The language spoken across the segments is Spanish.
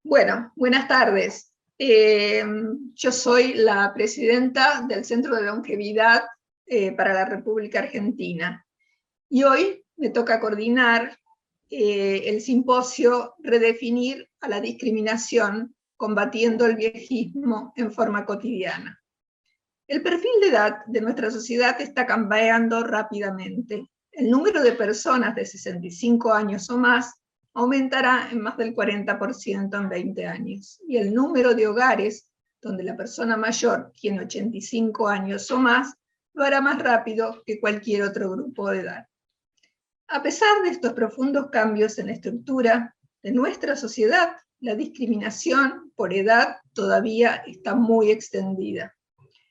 Bueno, buenas tardes. Yo soy la presidenta del Centro de Longevidad para la República Argentina. Y hoy me toca coordinar el simposio Redefinir a la discriminación, combatiendo el viejismo en forma cotidiana. El perfil de edad de nuestra sociedad está cambiando rápidamente. El número de personas de 65 años o más aumentará en más del 40% en 20 años. Y el número de hogares donde la persona mayor tiene 85 años o más lo hará más rápido que cualquier otro grupo de edad. A pesar de estos profundos cambios en la estructura de nuestra sociedad, la discriminación por edad todavía está muy extendida.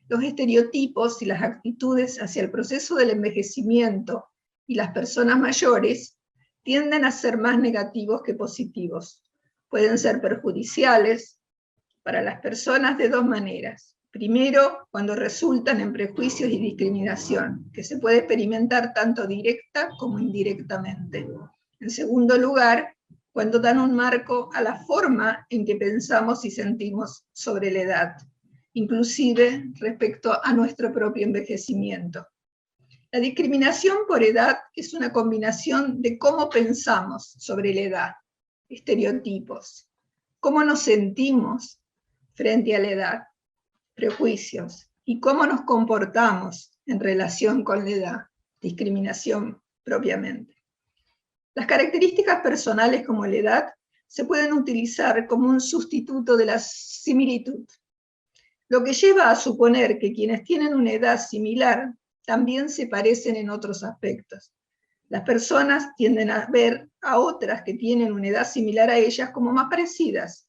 Los estereotipos y las actitudes hacia el proceso del envejecimiento y las personas mayores tienden a ser más negativos que positivos. Pueden ser perjudiciales para las personas de dos maneras. Primero, cuando resultan en prejuicios y discriminación, que se puede experimentar tanto directa como indirectamente. En segundo lugar, cuando dan un marco a la forma en que pensamos y sentimos sobre la edad, inclusive respecto a nuestro propio envejecimiento. La discriminación por edad es una combinación de cómo pensamos sobre la edad, estereotipos, cómo nos sentimos frente a la edad, prejuicios, y cómo nos comportamos en relación con la edad, discriminación propiamente. Las características personales como la edad se pueden utilizar como un sustituto de la similitud, lo que lleva a suponer que quienes tienen una edad similar también se parecen en otros aspectos. Las personas tienden a ver a otras que tienen una edad similar a ellas como más parecidas,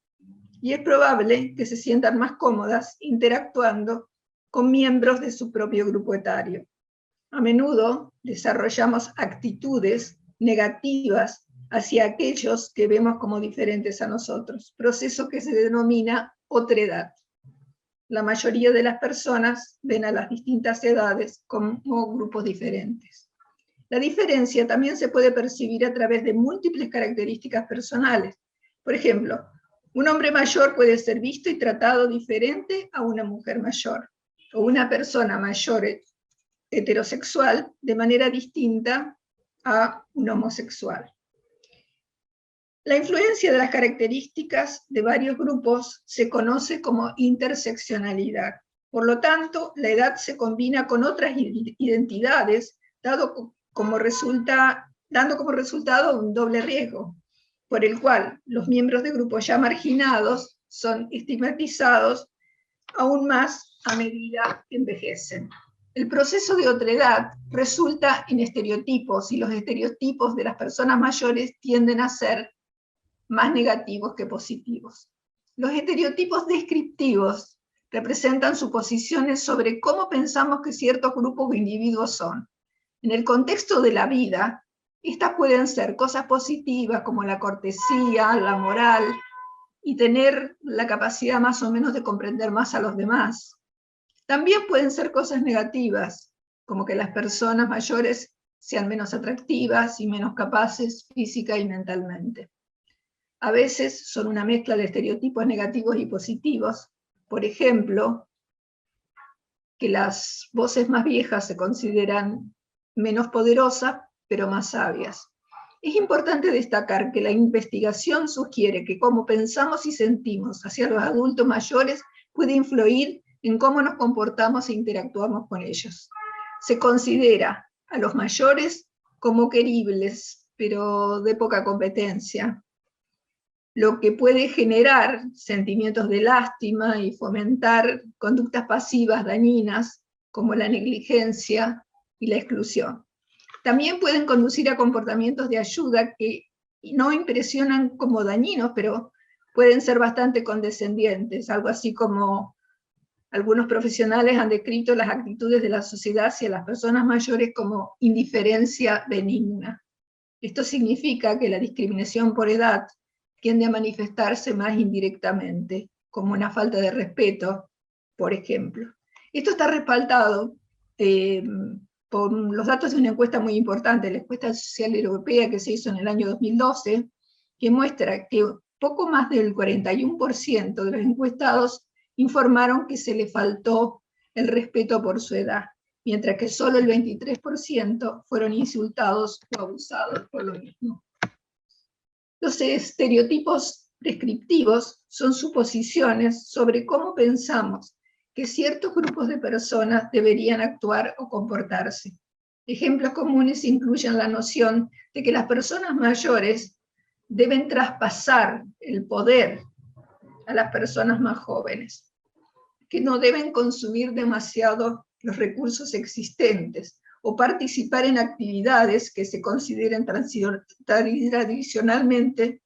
y es probable que se sientan más cómodas interactuando con miembros de su propio grupo etario. A menudo desarrollamos actitudes negativas hacia aquellos que vemos como diferentes a nosotros, proceso que se denomina otredad. La mayoría de las personas ven a las distintas edades como grupos diferentes. La diferencia también se puede percibir a través de múltiples características personales. Por ejemplo, un hombre mayor puede ser visto y tratado diferente a una mujer mayor, o una persona mayor heterosexual de manera distinta a un homosexual. La influencia de las características de varios grupos se conoce como interseccionalidad. Por lo tanto, la edad se combina con otras identidades, dando como resultado un doble riesgo, por el cual los miembros de grupos ya marginados son estigmatizados aún más a medida que envejecen. El proceso de otredad resulta en estereotipos, y los estereotipos de las personas mayores tienden a ser más negativos que positivos. Los estereotipos descriptivos representan suposiciones sobre cómo pensamos que ciertos grupos o individuos son. En el contexto de la vida, estas pueden ser cosas positivas como la cortesía, la moral, y tener la capacidad más o menos de comprender más a los demás. También pueden ser cosas negativas, como que las personas mayores sean menos atractivas y menos capaces física y mentalmente. A veces son una mezcla de estereotipos negativos y positivos. Por ejemplo, que las voces más viejas se consideran menos poderosas, pero más sabias. Es importante destacar que la investigación sugiere que cómo pensamos y sentimos hacia los adultos mayores puede influir en cómo nos comportamos e interactuamos con ellos. Se considera a los mayores como queribles, pero de poca competencia, lo que puede generar sentimientos de lástima y fomentar conductas pasivas dañinas, como la negligencia y la exclusión. También pueden conducir a comportamientos de ayuda que no impresionan como dañinos, pero pueden ser bastante condescendientes, algo así como algunos profesionales han descrito las actitudes de la sociedad hacia las personas mayores como indiferencia benigna. Esto significa que la discriminación por edad tiende a manifestarse más indirectamente, como una falta de respeto, por ejemplo. Esto está respaldado por los datos de una encuesta muy importante, la encuesta social europea que se hizo en el año 2012, que muestra que poco más del 41% de los encuestados informaron que se le faltó el respeto por su edad, mientras que solo el 23% fueron insultados o abusados por lo mismo. Los estereotipos descriptivos son suposiciones sobre cómo pensamos que ciertos grupos de personas deberían actuar o comportarse. Ejemplos comunes incluyen la noción de que las personas mayores deben traspasar el poder a las personas más jóvenes, que no deben consumir demasiado los recursos existentes o participar en actividades que se consideren tradicionalmente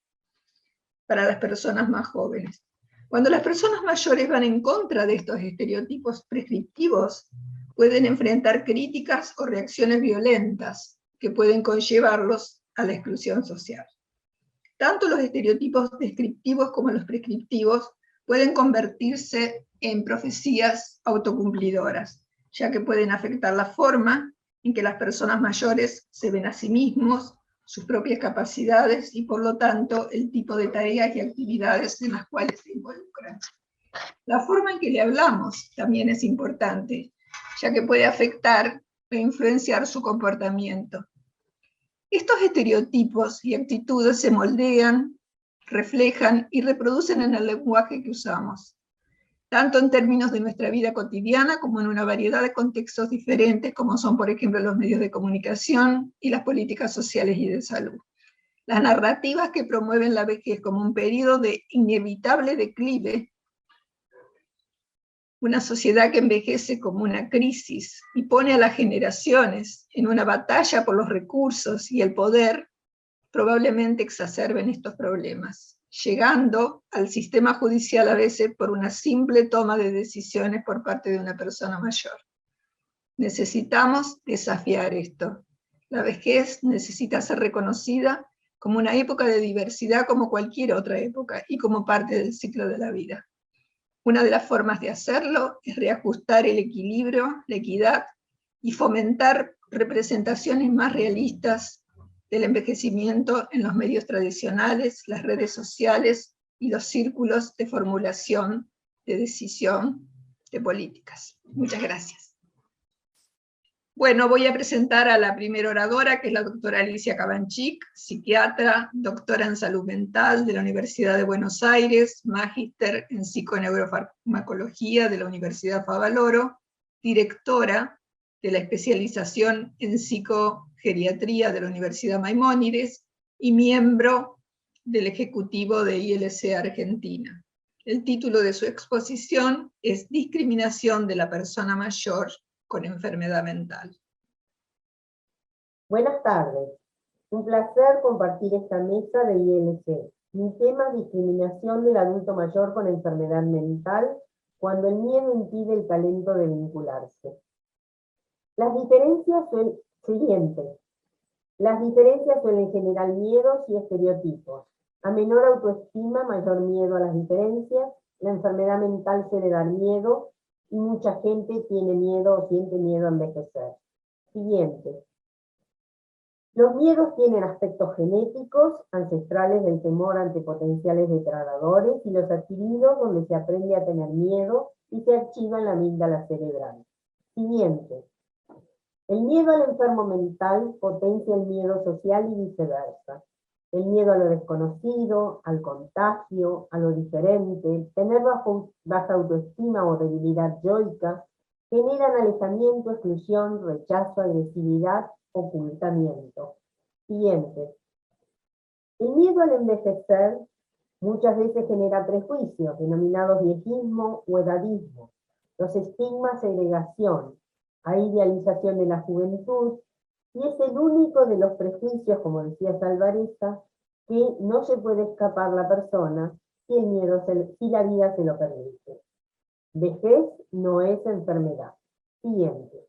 para las personas más jóvenes. Cuando las personas mayores van en contra de estos estereotipos prescriptivos, pueden enfrentar críticas o reacciones violentas que pueden conllevarlos a la exclusión social. Tanto los estereotipos descriptivos como los prescriptivos pueden convertirse en profecías autocumplidoras, ya que pueden afectar la forma en que las personas mayores se ven a sí mismos, sus propias capacidades y, por lo tanto, el tipo de tareas y actividades en las cuales se involucran. La forma en que le hablamos también es importante, ya que puede afectar e influenciar su comportamiento. Estos estereotipos y actitudes se moldean, reflejan y reproducen en el lenguaje que usamos, tanto en términos de nuestra vida cotidiana como en una variedad de contextos diferentes, como son, por ejemplo, los medios de comunicación y las políticas sociales y de salud. Las narrativas que promueven la vejez como un periodo de inevitable declive, una sociedad que envejece como una crisis y pone a las generaciones en una batalla por los recursos y el poder, probablemente exacerben estos problemas, llegando al sistema judicial a veces por una simple toma de decisiones por parte de una persona mayor. Necesitamos desafiar esto. La vejez necesita ser reconocida como una época de diversidad como cualquier otra época y como parte del ciclo de la vida. Una de las formas de hacerlo es reajustar el equilibrio, la equidad y fomentar representaciones más realistas del envejecimiento en los medios tradicionales, las redes sociales y los círculos de formulación de decisión de políticas. Muchas gracias. Bueno, voy a presentar a la primera oradora, que es la doctora Alicia Cabanchik, psiquiatra, doctora en salud mental de la Universidad de Buenos Aires, magíster en psiconeurofarmacología de la Universidad Favaloro, directora de la especialización en psicogeriatría de la Universidad Maimónides y miembro del Ejecutivo de ILC Argentina. El título de su exposición es Discriminación de la persona mayor con enfermedad mental. Buenas tardes. Un placer compartir esta mesa de ILC. Mi tema es discriminación del adulto mayor con enfermedad mental cuando el miedo impide el talento de vincularse. Las diferencias son siguientes. Las diferencias suelen generar miedos y estereotipos. A menor autoestima, mayor miedo a las diferencias. La enfermedad mental suele dar miedo y mucha gente tiene miedo o siente miedo a envejecer. Siguiente. Los miedos tienen aspectos genéticos, ancestrales del temor ante potenciales depredadores, y los adquiridos donde se aprende a tener miedo y se archiva en la amígdala cerebral. Siguiente. El miedo al enfermo mental potencia el miedo social y viceversa. El miedo a lo desconocido, al contagio, a lo diferente, tener baja autoestima o debilidad yoica, generan alejamiento, exclusión, rechazo, agresividad, ocultamiento. Siguiente. El miedo al envejecer muchas veces genera prejuicios, denominados viejismo o edadismo. Los estigmas, segregación, hay idealización de la juventud, y es el único de los prejuicios, como decía Salvarezza, que no se puede escapar la persona si la vida se lo permite. Vejez no es enfermedad. Siguiente.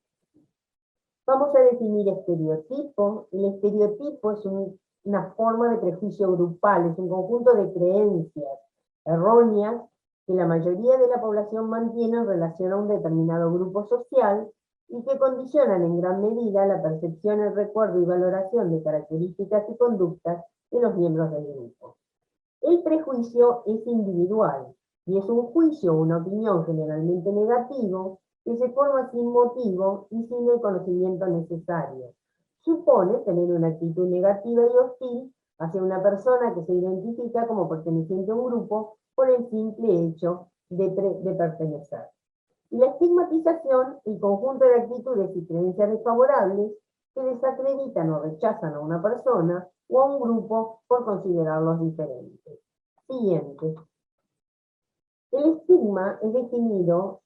Vamos a definir estereotipo. El estereotipo es una forma de prejuicio grupal, es un conjunto de creencias erróneas que la mayoría de la población mantiene en relación a un determinado grupo social y que condicionan en gran medida la percepción, el recuerdo y valoración de características y conductas de los miembros del grupo. El prejuicio es individual y es un juicio o una opinión generalmente negativo que se forma sin motivo y sin el conocimiento necesario. Supone tener una actitud negativa y hostil hacia una persona que se identifica como perteneciente a un grupo por el simple hecho de pertenecer. Y la estigmatización, el conjunto de actitudes y creencias desfavorables que desacreditan o rechazan a una persona o a un grupo por considerarlos diferentes. Siguiente. El estigma es definido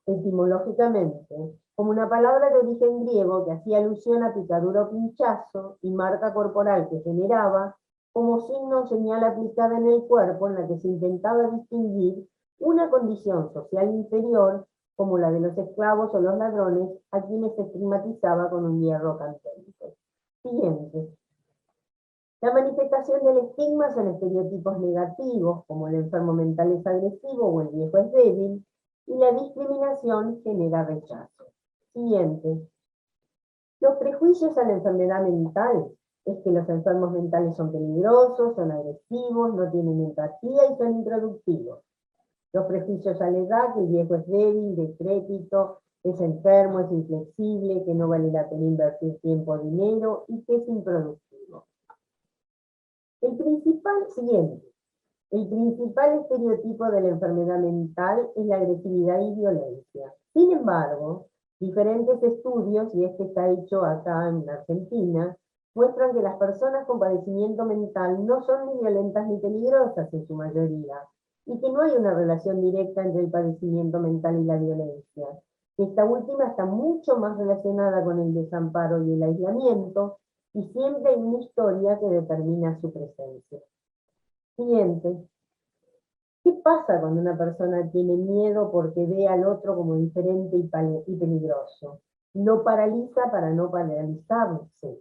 etimológicamente como una palabra de origen griego que hacía alusión a picadura o pinchazo y marca corporal que generaba como signo o señal aplicada en el cuerpo en la que se intentaba distinguir una condición social inferior como la de los esclavos o los ladrones a quienes se estigmatizaba con un hierro candente. Siguiente. La manifestación del estigma son estereotipos negativos, como el enfermo mental es agresivo o el viejo es débil, y la discriminación genera rechazo. Siguiente. Los prejuicios a la enfermedad mental es que los enfermos mentales son peligrosos, son agresivos, no tienen empatía y son improductivos. Los prejuicios a la edad, que el viejo es débil, decrépito, es enfermo, es inflexible, que no vale la pena invertir tiempo o dinero y que es improductivo. El principal estereotipo de la enfermedad mental es la agresividad y violencia. Sin embargo, diferentes estudios, y este está hecho acá en Argentina, muestran que las personas con padecimiento mental no son ni violentas ni peligrosas en su mayoría, y que no hay una relación directa entre el padecimiento mental y la violencia. Esta última está mucho más relacionada con el desamparo y el aislamiento, y siempre hay una historia que determina su presencia. Siguiente. ¿Qué pasa cuando una persona tiene miedo porque ve al otro como diferente y peligroso? Lo paraliza para no paralizarse.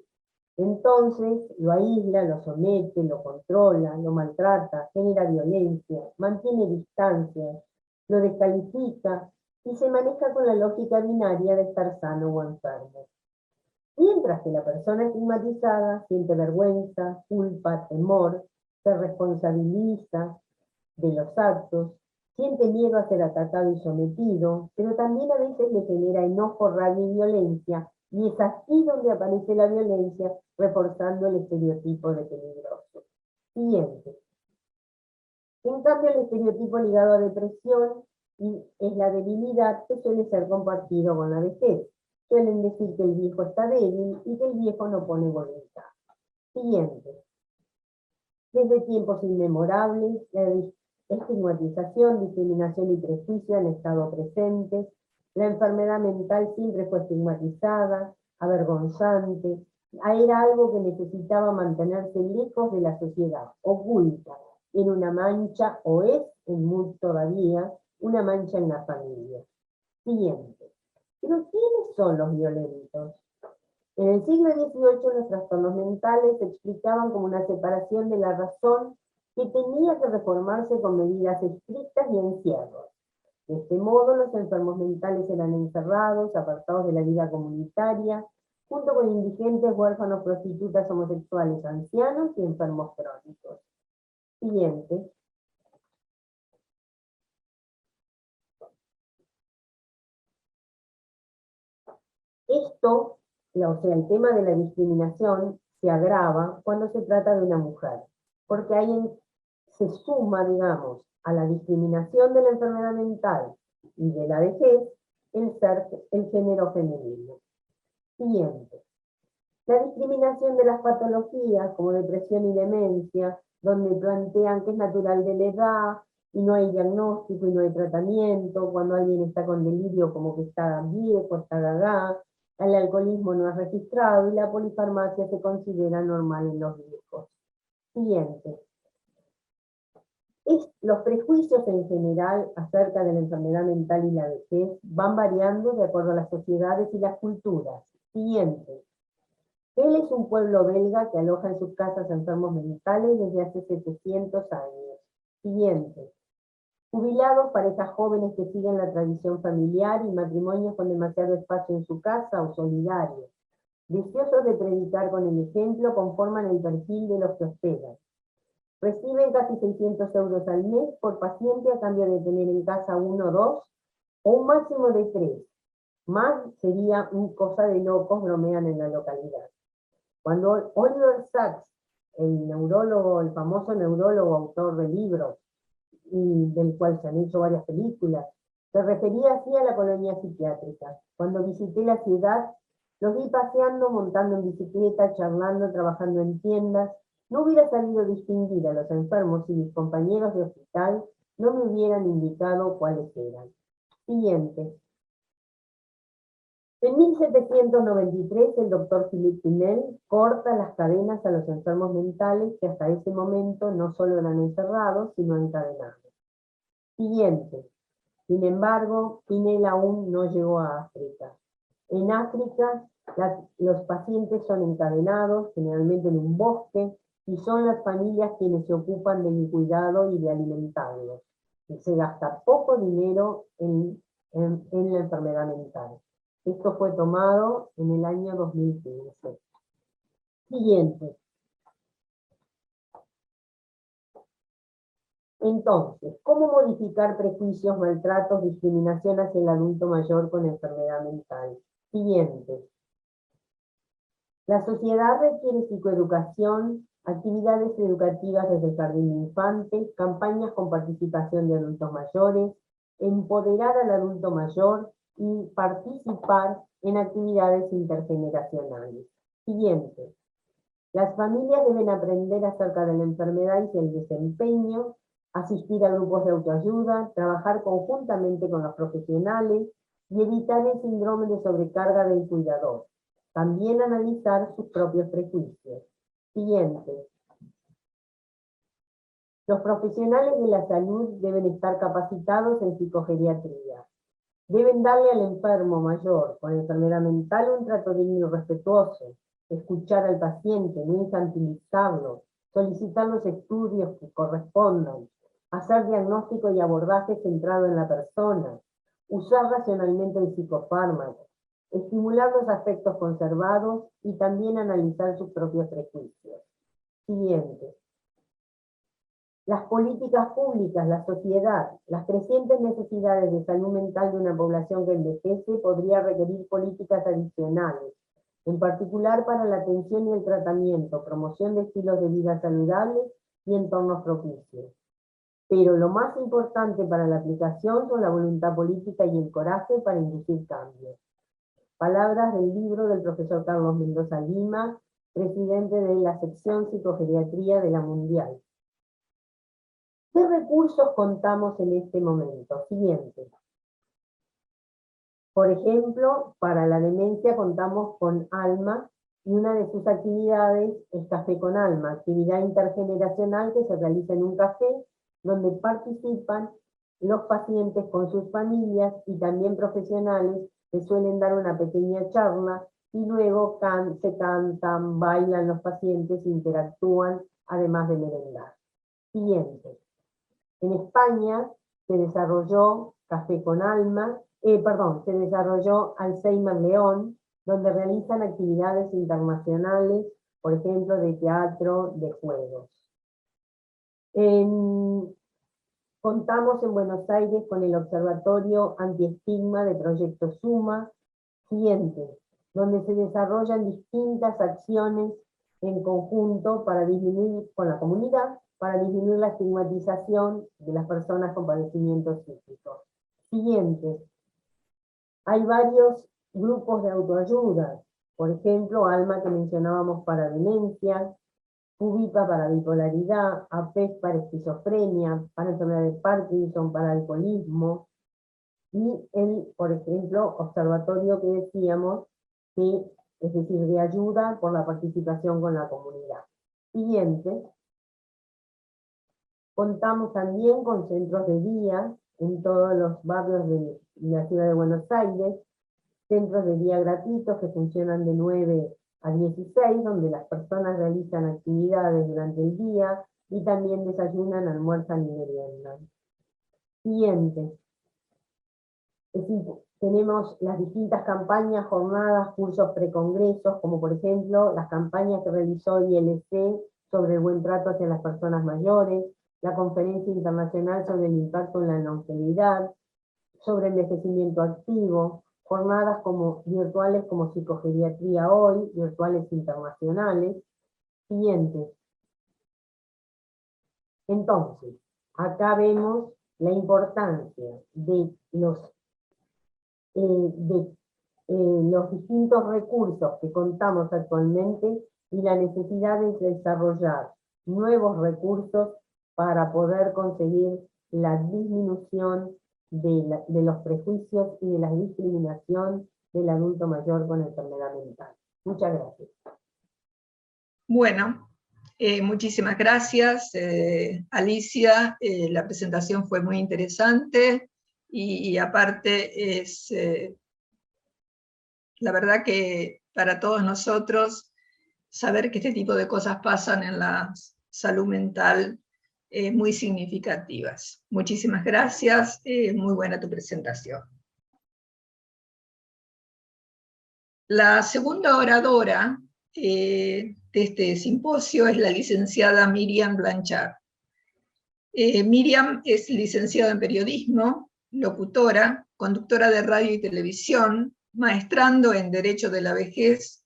Entonces lo aísla, lo somete, lo controla, lo maltrata, genera violencia, mantiene distancia, lo descalifica y se maneja con la lógica binaria de estar sano o enfermo. Mientras que la persona estigmatizada siente vergüenza, culpa, temor, se responsabiliza de los actos, siente miedo a ser atacado y sometido, pero también a veces le genera enojo, rabia y violencia, y es aquí donde aparece la violencia, reforzando el estereotipo de peligroso. Siguiente. En cambio, el estereotipo ligado a depresión es la debilidad que suele ser compartido con la vejez. Suelen decir que el viejo está débil y que el viejo no pone voluntad. Siguiente. Desde tiempos inmemorables, la estigmatización, discriminación y prejuicio han estado presentes. La enfermedad mental siempre fue estigmatizada, avergonzante. Era algo que necesitaba mantenerse lejos de la sociedad, oculta, en una mancha, o es todavía, una mancha en la familia. Siguiente. Pero ¿quiénes son los violentos? En el siglo XVIII los trastornos mentales se explicaban como una separación de la razón que tenía que reformarse con medidas estrictas y encierros. De este modo, los enfermos mentales eran encerrados, apartados de la vida comunitaria, junto con indigentes, huérfanos, prostitutas, homosexuales, ancianos y enfermos crónicos. Siguiente. Esto, o sea, el tema de la discriminación se agrava cuando se trata de una mujer, porque ahí se suma, digamos, a la discriminación de la enfermedad mental y de la vejez el género femenino. Siguiente. La discriminación de las patologías como depresión y demencia, donde plantean que es natural de la edad y no hay diagnóstico y no hay tratamiento, cuando alguien está con delirio como que está viejo, está gaga, el alcoholismo no es registrado y la polifarmacia se considera normal en los viejos. Siguiente. Los prejuicios en general acerca de la enfermedad mental y la vejez van variando de acuerdo a las sociedades y las culturas. Siguiente. Él es un pueblo belga que aloja en sus casas a enfermos mentales desde hace 700 años. Siguiente. Jubilados, parejas jóvenes que siguen la tradición familiar y matrimonios con demasiado espacio en su casa o solidarios. Deseosos de predicar con el ejemplo, conforman el perfil de los que hospedan. Reciben casi 600 euros al mes por paciente a cambio de tener en casa 1 o 2, o un máximo de 3. Más sería una cosa de locos, bromean en la localidad. Cuando Oliver Sacks, el neurólogo, el famoso neurólogo, autor de libros, y del cual se han hecho varias películas, se refería así a la colonia psiquiátrica. Cuando visité la ciudad, los vi paseando, montando en bicicleta, charlando, trabajando en tiendas. No hubiera sabido distinguir a los enfermos si mis compañeros de hospital no me hubieran indicado cuáles eran. Siguiente. En 1793, el doctor Philippe Pinel corta las cadenas a los enfermos mentales que hasta ese momento no solo eran encerrados, sino encadenados. Siguiente. Sin embargo, Pinel aún no llegó a África. En África, los pacientes son encadenados, generalmente en un bosque, y son las familias quienes se ocupan del cuidado y de alimentarlos. Y se gasta poco dinero en la enfermedad mental. Esto fue tomado en el año 2015. Siguiente. Entonces, ¿cómo modificar prejuicios, maltratos, discriminación hacia el adulto mayor con enfermedad mental? Siguiente. La sociedad requiere psicoeducación, actividades educativas desde el jardín de infantes, campañas con participación de adultos mayores, empoderar al adulto mayor y participar en actividades intergeneracionales. Siguiente. Las familias deben aprender acerca de la enfermedad y el desempeño, asistir a grupos de autoayuda, trabajar conjuntamente con los profesionales y evitar el síndrome de sobrecarga del cuidador. También analizar sus propios prejuicios. Siguiente. Los profesionales de la salud deben estar capacitados en psicogeriatría. Deben darle al enfermo mayor con enfermedad mental un trato digno y respetuoso, escuchar al paciente, no infantilizarlo, solicitar los estudios que correspondan, hacer diagnóstico y abordaje centrado en la persona, usar racionalmente el psicofármaco, estimular los aspectos conservados y también analizar sus propios prejuicios. Siguiente. Las políticas públicas, la sociedad, las crecientes necesidades de salud mental de una población que envejece podría requerir políticas adicionales, en particular para la atención y el tratamiento, promoción de estilos de vida saludables y entornos propicios. Pero lo más importante para la aplicación son la voluntad política y el coraje para inducir cambios. Palabras del libro del profesor Carlos Mendoza Lima, presidente de la sección Psicogeriatría de la Mundial. ¿Qué recursos contamos en este momento? Siguiente. Por ejemplo, para la demencia contamos con ALMA, y una de sus actividades es Café con Alma, actividad intergeneracional que se realiza en un café donde participan los pacientes con sus familias y también profesionales que suelen dar una pequeña charla y luego se cantan, bailan los pacientes, interactúan, además de merendar. Siguiente. En España se desarrolló Café con Alma, se desarrolló Alzheimer León, donde realizan actividades internacionales, por ejemplo, de teatro, de juegos. Contamos en Buenos Aires con el Observatorio Antiestigma de Proyecto Suma, siguiente, donde se desarrollan distintas acciones en conjunto para disminuir con la comunidad, para disminuir la estigmatización de las personas con padecimientos psíquicos. Siguiente, hay varios grupos de autoayuda, por ejemplo, ALMA que mencionábamos para demencia, UBIPA para bipolaridad, APEC para esquizofrenia, para enfermedad de Parkinson, para alcoholismo, y el, por ejemplo, observatorio que decíamos, que es decir, de ayuda por la participación con la comunidad. Siguiente. Contamos también con centros de día en todos los barrios de la ciudad de Buenos Aires, centros de día gratuitos que funcionan de 9 a 16, donde las personas realizan actividades durante el día y también desayunan, almuerzan y meriendan. Siguiente. Tenemos las distintas campañas, jornadas, cursos, precongresos, como por ejemplo las campañas que realizó ILC sobre el buen trato hacia las personas mayores, la Conferencia Internacional sobre el Impacto en la Longevidad, sobre envejecimiento activo, jornadas virtuales como Psicogeriatría Hoy, virtuales internacionales, siguientes. Entonces, acá vemos la importancia de los distintos recursos que contamos actualmente y la necesidad de desarrollar nuevos recursos para poder conseguir la disminución de los prejuicios y de la discriminación del adulto mayor con enfermedad mental. Muchas gracias. Bueno, muchísimas gracias, Alicia. La presentación fue muy interesante y aparte es, la verdad que para todos nosotros, saber que este tipo de cosas pasan en la salud mental muy significativas. Muchísimas gracias, muy buena tu presentación. La segunda oradora de este simposio es la licenciada Miriam Blanchard. Miriam es licenciada en periodismo, locutora, conductora de radio y televisión, maestrando en Derecho de la Vejez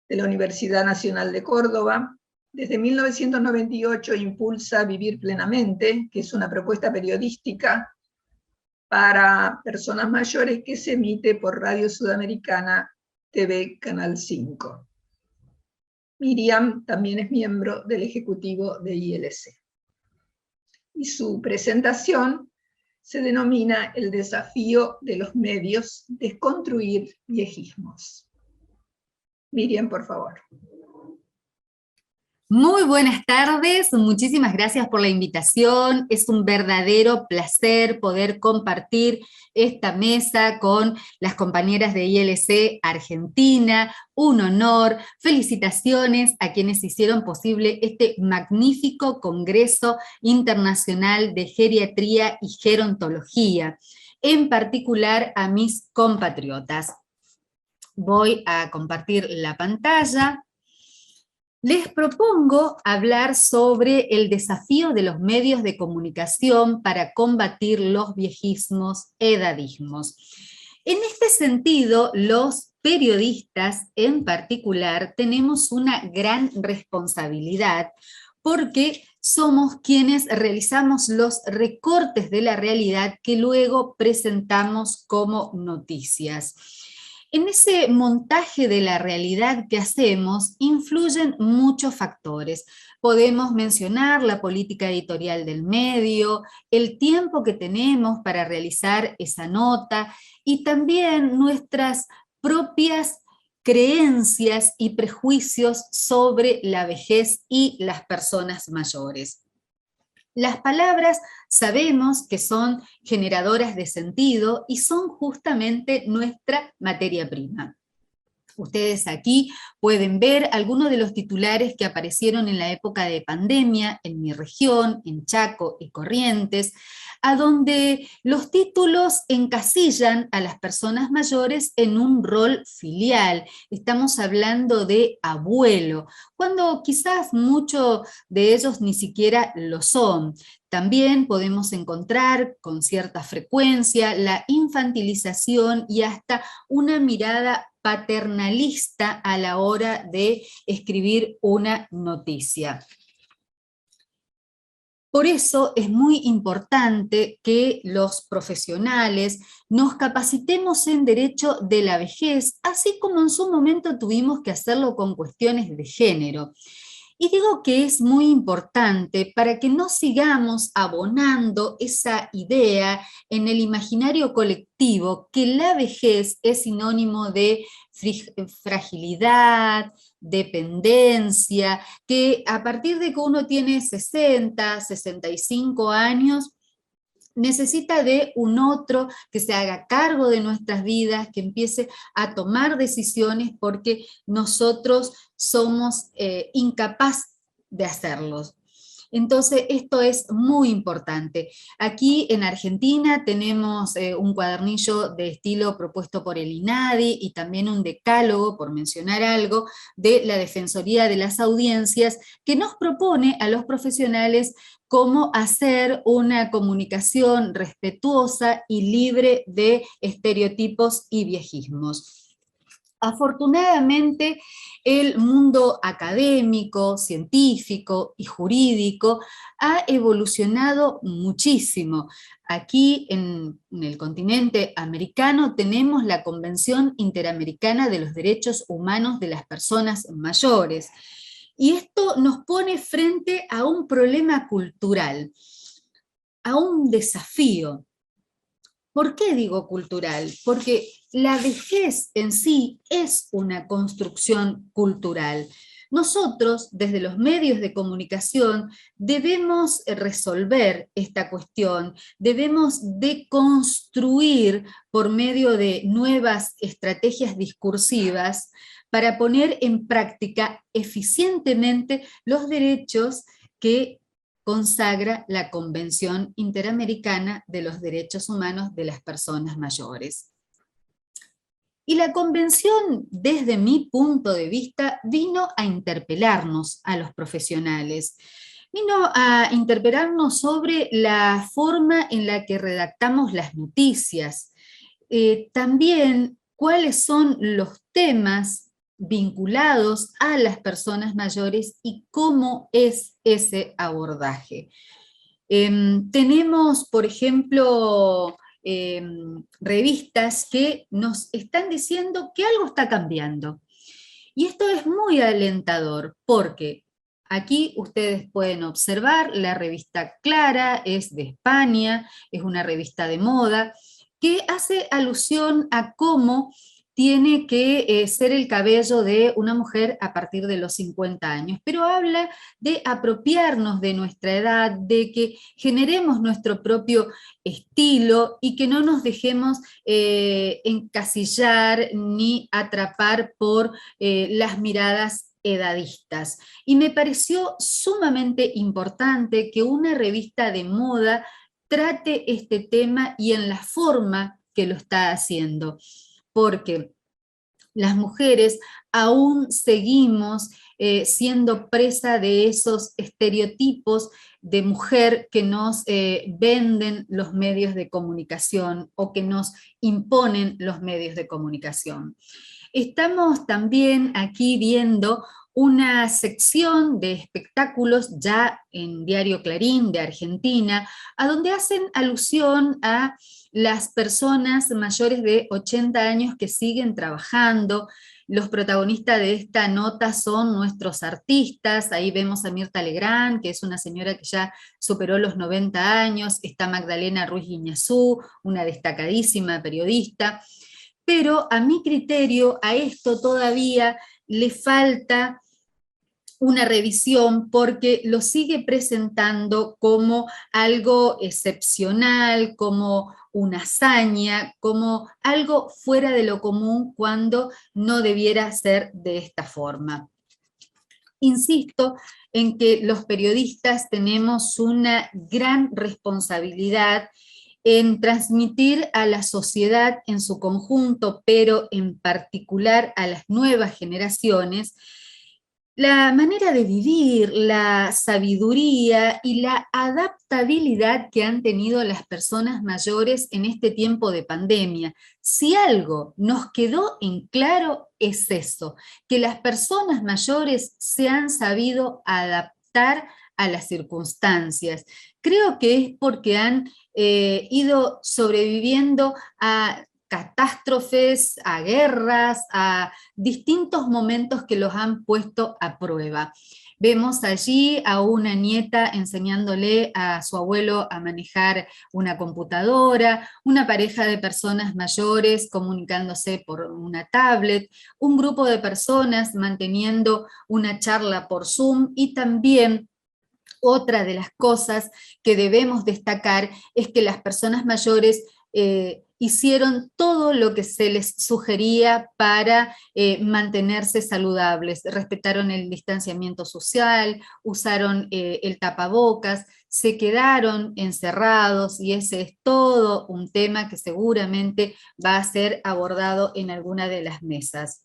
de la Universidad Nacional de Córdoba. Desde 1998 impulsa Vivir Plenamente, que es una propuesta periodística para personas mayores que se emite por Radio Sudamericana TV Canal 5. Miriam también es miembro del Ejecutivo de ILC. Y su presentación se denomina El desafío de los medios, desconstruir viejismos. Miriam, por favor. Muy buenas tardes, muchísimas gracias por la invitación. Es un verdadero placer poder compartir esta mesa con las compañeras de ILC Argentina. Un honor, felicitaciones a quienes hicieron posible este magnífico Congreso Internacional de Geriatría y Gerontología, en particular a mis compatriotas. Voy a compartir la pantalla. Les propongo hablar sobre el desafío de los medios de comunicación para combatir los viejismos, edadismos. En este sentido, los periodistas en particular tenemos una gran responsabilidad porque somos quienes realizamos los recortes de la realidad que luego presentamos como noticias. En ese montaje de la realidad que hacemos influyen muchos factores. Podemos mencionar la política editorial del medio, el tiempo que tenemos para realizar esa nota y también nuestras propias creencias y prejuicios sobre la vejez y las personas mayores. Las palabras sabemos que son generadoras de sentido y son justamente nuestra materia prima. Ustedes aquí pueden ver algunos de los titulares que aparecieron en la época de pandemia en mi región, en Chaco y Corrientes, a donde los títulos encasillan a las personas mayores en un rol filial. Estamos hablando de abuelo, cuando quizás muchos de ellos ni siquiera lo son. También podemos encontrar con cierta frecuencia la infantilización y hasta una mirada paternalista a la hora de escribir una noticia. Por eso es muy importante que los profesionales nos capacitemos en derecho de la vejez, así como en su momento tuvimos que hacerlo con cuestiones de género. Y digo que es muy importante para que no sigamos abonando esa idea en el imaginario colectivo que la vejez es sinónimo de fragilidad, dependencia, que a partir de que uno tiene 60, 65 años, necesita de un otro que se haga cargo de nuestras vidas, que empiece a tomar decisiones porque nosotros somos incapaces de hacerlos. Entonces, esto es muy importante. Aquí en Argentina tenemos un cuadernillo de estilo propuesto por el INADI y también un decálogo, por mencionar algo, de la Defensoría de las Audiencias, que nos propone a los profesionales cómo hacer una comunicación respetuosa y libre de estereotipos y viejismos. Afortunadamente, el mundo académico, científico y jurídico ha evolucionado muchísimo. Aquí en el continente americano tenemos la Convención Interamericana de los Derechos Humanos de las Personas Mayores. Y esto nos pone frente a un problema cultural, a un desafío. ¿Por qué digo cultural? Porque la vejez en sí es una construcción cultural. Nosotros, desde los medios de comunicación, debemos resolver esta cuestión, debemos deconstruir por medio de nuevas estrategias discursivas para poner en práctica eficientemente los derechos que consagra la Convención Interamericana de los Derechos Humanos de las Personas Mayores. Y la Convención, desde mi punto de vista, vino a interpelarnos a los profesionales. Vino a interpelarnos sobre la forma en la que redactamos las noticias. También cuáles son los temas vinculados a las personas mayores y cómo es ese abordaje. Tenemos, por ejemplo, revistas que nos están diciendo que algo está cambiando. Y esto es muy alentador porque aquí ustedes pueden observar la revista Clara, es de España, es una revista de moda, que hace alusión a cómo tiene que ser el cabello de una mujer a partir de los 50 años, pero habla de apropiarnos de nuestra edad, de que generemos nuestro propio estilo y que no nos dejemos encasillar ni atrapar por las miradas edadistas. Y me pareció sumamente importante que una revista de moda trate este tema y en la forma que lo está haciendo, porque las mujeres aún seguimos siendo presa de esos estereotipos de mujer que nos venden los medios de comunicación o que nos imponen los medios de comunicación. Estamos también aquí viendo una sección de espectáculos ya en Diario Clarín de Argentina, a donde hacen alusión a las personas mayores de 80 años que siguen trabajando. Los protagonistas de esta nota son nuestros artistas. Ahí vemos a Mirta Legrand, que es una señora que ya superó los 90 años, está Magdalena Ruiz Guiñazú, una destacadísima periodista. Pero a mi criterio, a esto todavía le falta una revisión porque lo sigue presentando como algo excepcional, como una hazaña, como algo fuera de lo común cuando no debiera ser de esta forma. Insisto en que los periodistas tenemos una gran responsabilidad en transmitir a la sociedad en su conjunto, pero en particular a las nuevas generaciones, la manera de vivir, la sabiduría y la adaptabilidad que han tenido las personas mayores en este tiempo de pandemia. Si algo nos quedó en claro es eso, que las personas mayores se han sabido adaptar a las circunstancias. Creo que es porque han ido sobreviviendo a catástrofes, a guerras, a distintos momentos que los han puesto a prueba. Vemos allí a una nieta enseñándole a su abuelo a manejar una computadora, una pareja de personas mayores comunicándose por una tablet, un grupo de personas manteniendo una charla por Zoom y también otra de las cosas que debemos destacar es que las personas mayores hicieron todo lo que se les sugería para mantenerse saludables. Respetaron el distanciamiento social, usaron el tapabocas, se quedaron encerrados, y ese es todo un tema que seguramente va a ser abordado en alguna de las mesas.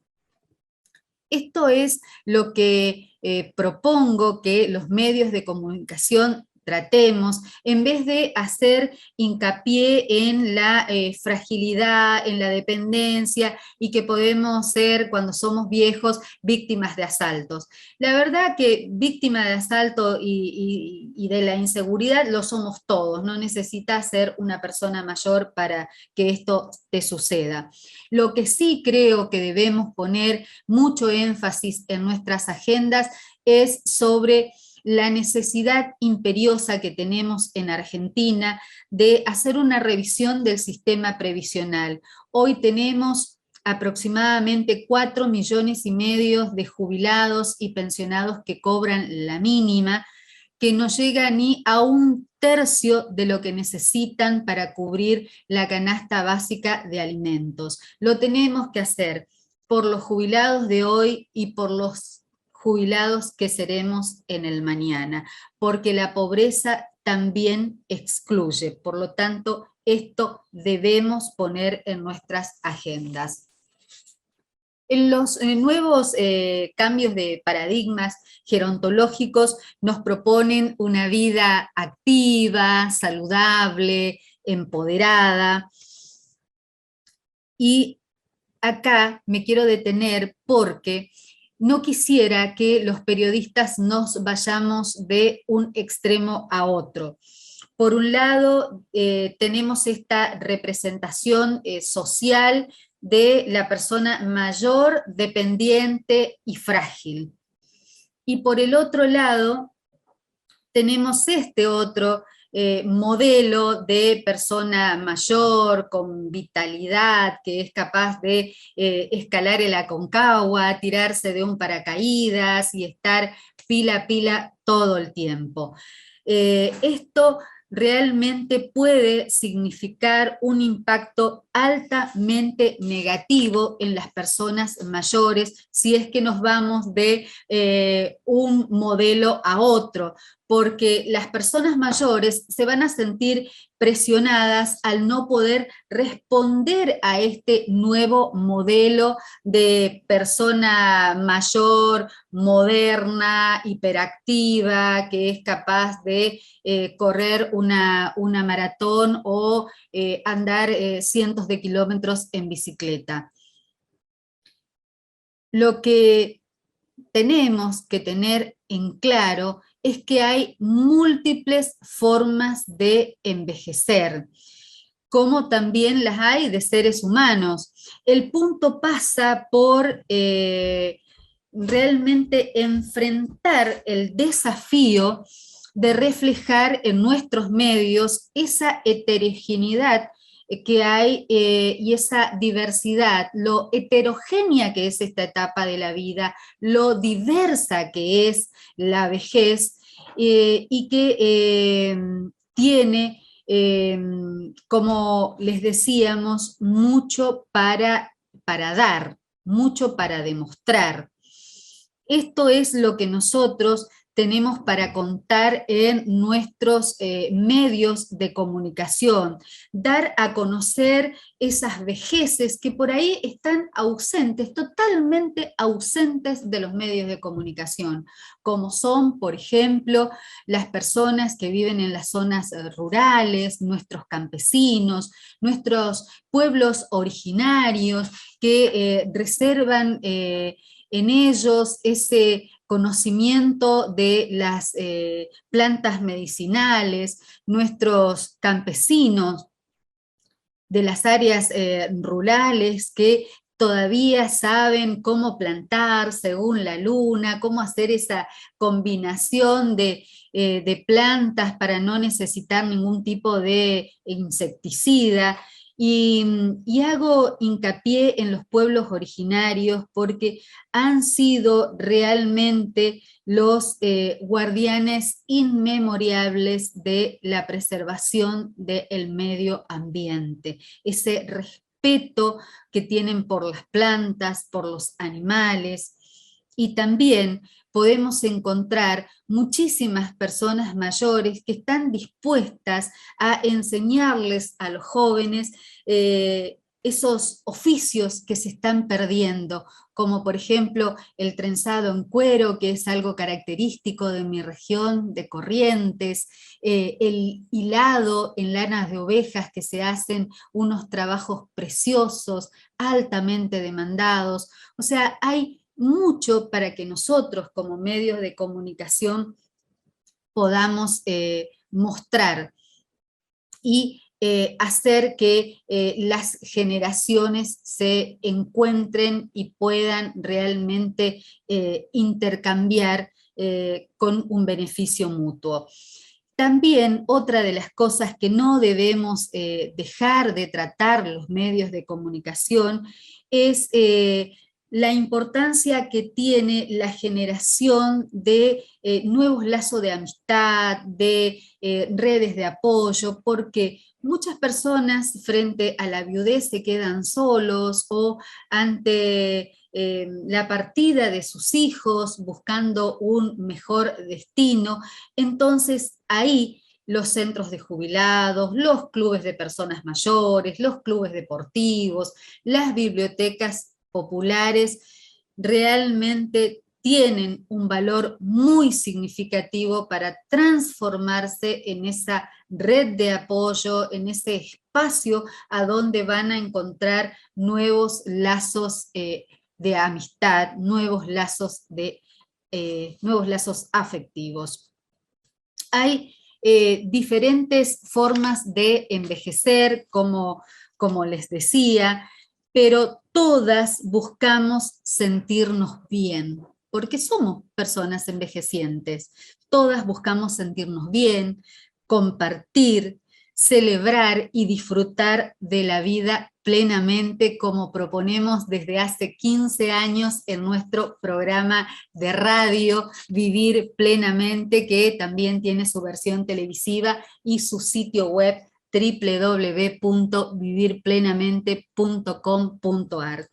Esto es lo que propongo que los medios de comunicación tratemos, en vez de hacer hincapié en la fragilidad, en la dependencia, y que podemos ser, cuando somos viejos, víctimas de asaltos. La verdad que víctima de asalto y de la inseguridad lo somos todos, no necesitas ser una persona mayor para que esto te suceda. Lo que sí creo que debemos poner mucho énfasis en nuestras agendas es sobre la necesidad imperiosa que tenemos en Argentina de hacer una revisión del sistema previsional. Hoy tenemos aproximadamente 4,5 millones de jubilados y pensionados que cobran la mínima, que no llega ni a 1/3 de lo que necesitan para cubrir la canasta básica de alimentos. Lo tenemos que hacer por los jubilados de hoy y por los jubilados que seremos en el mañana, porque la pobreza también excluye. Por lo tanto, esto debemos poner en nuestras agendas. En los nuevos cambios de paradigmas gerontológicos nos proponen una vida activa, saludable, empoderada. Y acá me quiero detener porque no quisiera que los periodistas nos vayamos de un extremo a otro. Por un lado, tenemos esta representación social de la persona mayor, dependiente y frágil. Y por el otro lado, tenemos este otro modelo de persona mayor, con vitalidad, que es capaz de escalar el Aconcagua, tirarse de un paracaídas y estar pila a pila todo el tiempo. Esto realmente puede significar un impacto altamente negativo en las personas mayores si es que nos vamos de un modelo a otro, porque las personas mayores se van a sentir presionadas al no poder responder a este nuevo modelo de persona mayor, moderna, hiperactiva, que es capaz de correr una maratón o andar cientos de kilómetros en bicicleta. Lo que tenemos que tener en claro es que hay múltiples formas de envejecer, como también las hay de seres humanos. El punto pasa por realmente enfrentar el desafío de reflejar en nuestros medios esa heterogeneidad que hay y esa diversidad, lo heterogénea que es esta etapa de la vida, lo diversa que es la vejez y que tiene, como les decíamos, mucho para dar, mucho para demostrar. Esto es lo que nosotros tenemos para contar en nuestros medios de comunicación, dar a conocer esas vejeces que por ahí están ausentes, totalmente ausentes de los medios de comunicación, como son, por ejemplo, las personas que viven en las zonas rurales, nuestros campesinos, nuestros pueblos originarios que reservan en ellos ese conocimiento de las plantas medicinales, nuestros campesinos de las áreas rurales que todavía saben cómo plantar según la luna, cómo hacer esa combinación de plantas para no necesitar ningún tipo de insecticida. Y hago hincapié en los pueblos originarios porque han sido realmente los guardianes inmemorables de la preservación del medio ambiente, ese respeto que tienen por las plantas, por los animales, y también podemos encontrar muchísimas personas mayores que están dispuestas a enseñarles a los jóvenes esos oficios que se están perdiendo, como por ejemplo el trenzado en cuero, que es algo característico de mi región, de Corrientes, el hilado en lanas de ovejas, que se hacen unos trabajos preciosos, altamente demandados. O sea, hay mucho para que nosotros como medios de comunicación podamos mostrar y hacer que las generaciones se encuentren y puedan realmente intercambiar con un beneficio mutuo. También otra de las cosas que no debemos dejar de tratar los medios de comunicación es la importancia que tiene la generación de nuevos lazos de amistad, de redes de apoyo, porque muchas personas frente a la viudez se quedan solos o ante la partida de sus hijos buscando un mejor destino. Entonces ahí los centros de jubilados, los clubes de personas mayores, los clubes deportivos, las bibliotecas populares realmente tienen un valor muy significativo para transformarse en esa red de apoyo, en ese espacio a donde van a encontrar nuevos lazos de amistad, nuevos lazos afectivos. Hay diferentes formas de envejecer, como les decía, pero todas buscamos sentirnos bien, porque somos personas envejecientes. Todas buscamos sentirnos bien, compartir, celebrar y disfrutar de la vida plenamente, como proponemos desde hace 15 años en nuestro programa de radio, Vivir Plenamente, que también tiene su versión televisiva y su sitio web www.vivirplenamente.com.ar.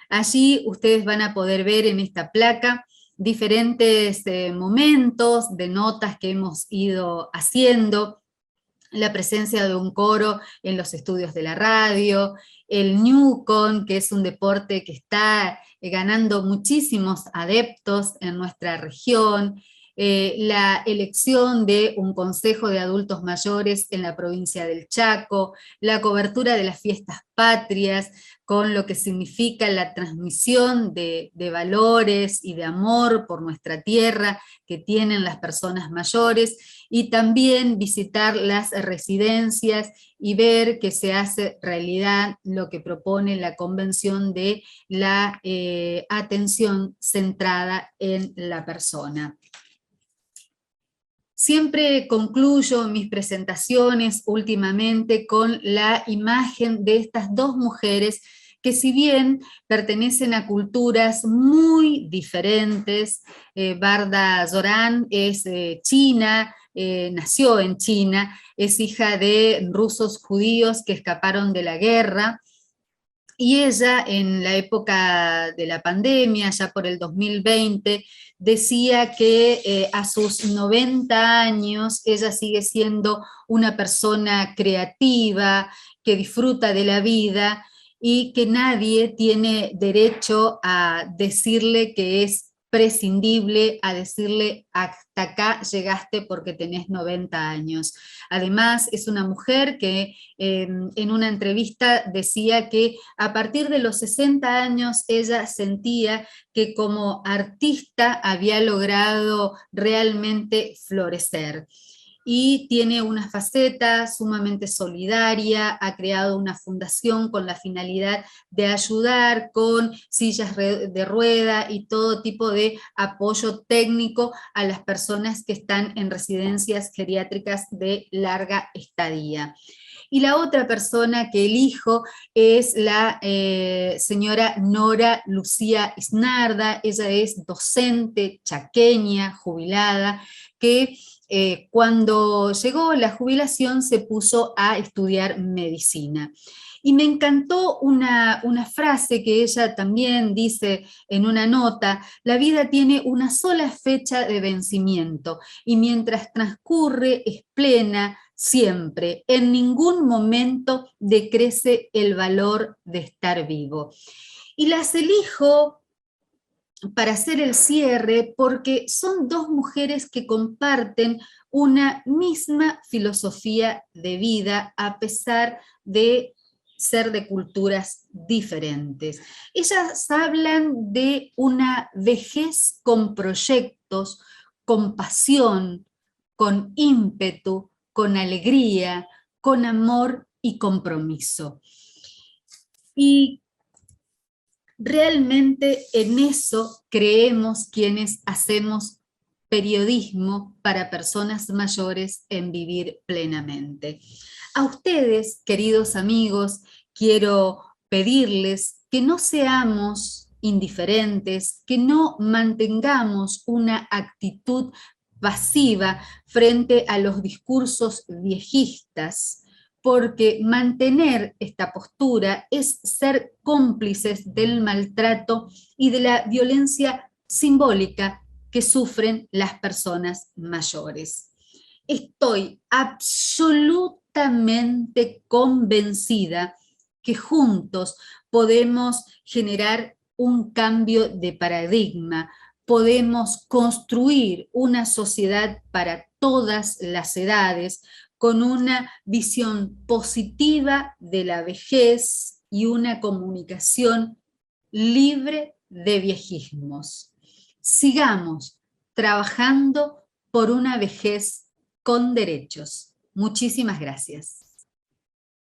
Allí ustedes van a poder ver en esta placa diferentes momentos de notas que hemos ido haciendo, la presencia de un coro en los estudios de la radio, el Newcon, que es un deporte que está ganando muchísimos adeptos en nuestra región, la elección de un consejo de adultos mayores en la provincia del Chaco, la cobertura de las fiestas patrias, con lo que significa la transmisión de valores y de amor por nuestra tierra que tienen las personas mayores, y también visitar las residencias y ver que se hace realidad lo que propone la Convención de la atención centrada en la persona. Siempre concluyo mis presentaciones últimamente con la imagen de estas dos mujeres que, si bien pertenecen a culturas muy diferentes, Barda Zoran es china, nació en China, es hija de rusos judíos que escaparon de la guerra, y ella en la época de la pandemia, ya por el 2020, decía que a sus 90 años ella sigue siendo una persona creativa, que disfruta de la vida y que nadie tiene derecho a decirle que es prescindible, a decirle hasta acá llegaste porque tenés 90 años. Además, es una mujer que en una entrevista decía que a partir de los 60 años ella sentía que como artista había logrado realmente florecer. Y tiene una faceta sumamente solidaria, ha creado una fundación con la finalidad de ayudar con sillas de rueda y todo tipo de apoyo técnico a las personas que están en residencias geriátricas de larga estadía. Y la otra persona que elijo es la señora Nora Lucía Isnarda. Ella es docente chaqueña, jubilada, que cuando llegó la jubilación se puso a estudiar medicina. Y me encantó una frase que ella también dice en una nota: la vida tiene una sola fecha de vencimiento y mientras transcurre es plena siempre. En ningún momento decrece el valor de estar vivo. Y las elijo para hacer el cierre porque son dos mujeres que comparten una misma filosofía de vida a pesar de ser de culturas diferentes. Ellas hablan de una vejez con proyectos, con pasión, con ímpetu, con alegría, con amor y compromiso. Y realmente en eso creemos quienes hacemos periodismo para personas mayores en vivir plenamente. A ustedes, queridos amigos, quiero pedirles que no seamos indiferentes, que no mantengamos una actitud pasiva frente a los discursos viejistas, porque mantener esta postura es ser cómplices del maltrato y de la violencia simbólica que sufren las personas mayores. Estoy absolutamente convencida que juntos podemos generar un cambio de paradigma, podemos construir una sociedad para todas las edades, con una visión positiva de la vejez y una comunicación libre de viejismos. Sigamos trabajando por una vejez con derechos. Muchísimas gracias.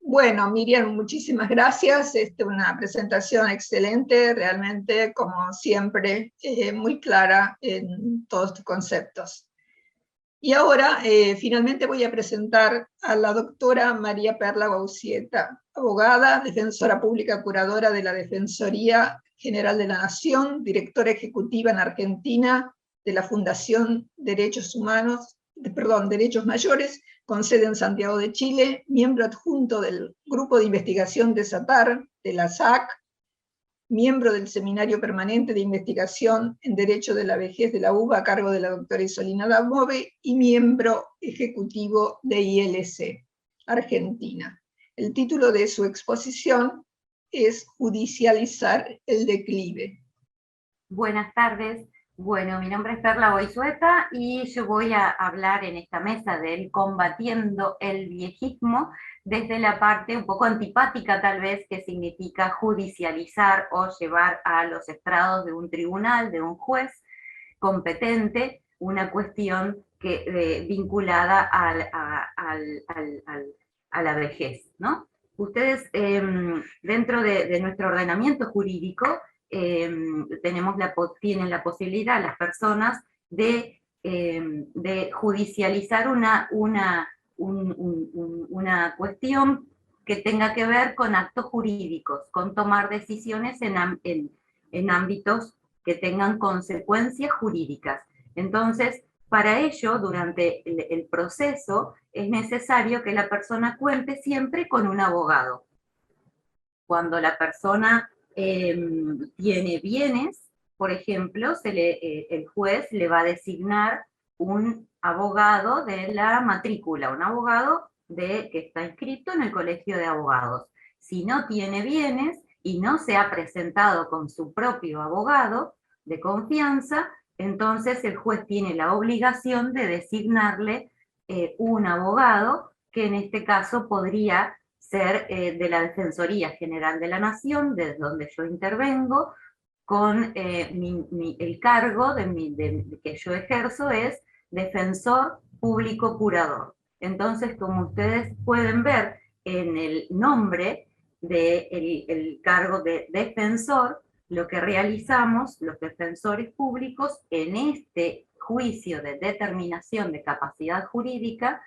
Bueno, Miriam, muchísimas gracias. Una presentación excelente, realmente, como siempre, muy clara en todos tus conceptos. Y ahora, finalmente voy a presentar a la doctora María Perla Bausieta, abogada, defensora pública curadora de la Defensoría General de la Nación, directora ejecutiva en Argentina de la Fundación Derechos Mayores, con sede en Santiago de Chile, miembro adjunto del Grupo de Investigación de SATAR, de la SAC, miembro del Seminario Permanente de Investigación en Derecho de la Vejez de la UBA a cargo de la doctora Isolina Damove y miembro ejecutivo de ILC, Argentina. El título de su exposición es Judicializar el declive. Buenas tardes. Bueno, mi nombre es Perla Bausieta y yo voy a hablar en esta mesa del combatiendo el viejismo desde la parte un poco antipática tal vez, que significa judicializar o llevar a los estrados de un tribunal, de un juez competente, una cuestión vinculada a la vejez, ¿no? Ustedes, dentro de nuestro ordenamiento jurídico, tienen la posibilidad las personas de judicializar una cuestión que tenga que ver con actos jurídicos, con tomar decisiones en ámbitos que tengan consecuencias jurídicas. Entonces, para ello, durante el proceso, es necesario que la persona cuente siempre con un abogado. Cuando la persona tiene bienes, por ejemplo, el juez le va a designar un abogado de la matrícula, un abogado que está inscrito en el colegio de abogados. Si no tiene bienes y no se ha presentado con su propio abogado de confianza, entonces el juez tiene la obligación de designarle un abogado, que en este caso podría ser de la Defensoría General de la Nación, desde donde yo intervengo, con el cargo que yo ejerzo es defensor público curador. Entonces, como ustedes pueden ver en el nombre del cargo de defensor, lo que realizamos los defensores públicos en este juicio de determinación de capacidad jurídica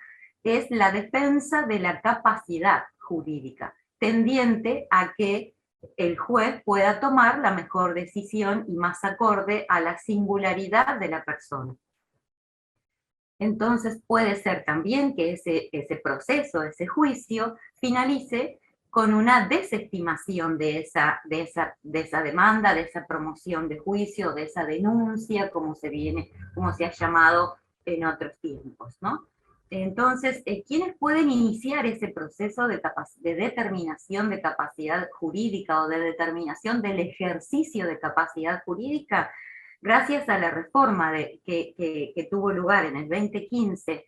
es la defensa de la capacidad jurídica, tendiente a que el juez pueda tomar la mejor decisión y más acorde a la singularidad de la persona. Entonces puede ser también que ese proceso, ese juicio, finalice con una desestimación de esa demanda, de esa promoción de juicio, de esa denuncia, como se ha llamado en otros tiempos, ¿no? Entonces, ¿quiénes pueden iniciar ese proceso de determinación de capacidad jurídica o de determinación del ejercicio de capacidad jurídica? Gracias a la reforma que tuvo lugar en el 2015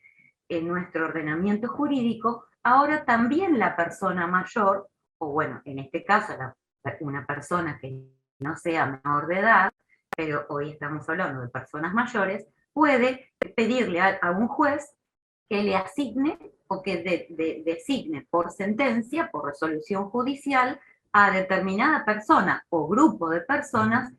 en nuestro ordenamiento jurídico, ahora también la persona mayor, o bueno, en este caso una persona que no sea menor de edad, pero hoy estamos hablando de personas mayores, puede pedirle a un juez que le asigne o que designe por sentencia, por resolución judicial, a determinada persona o grupo de personas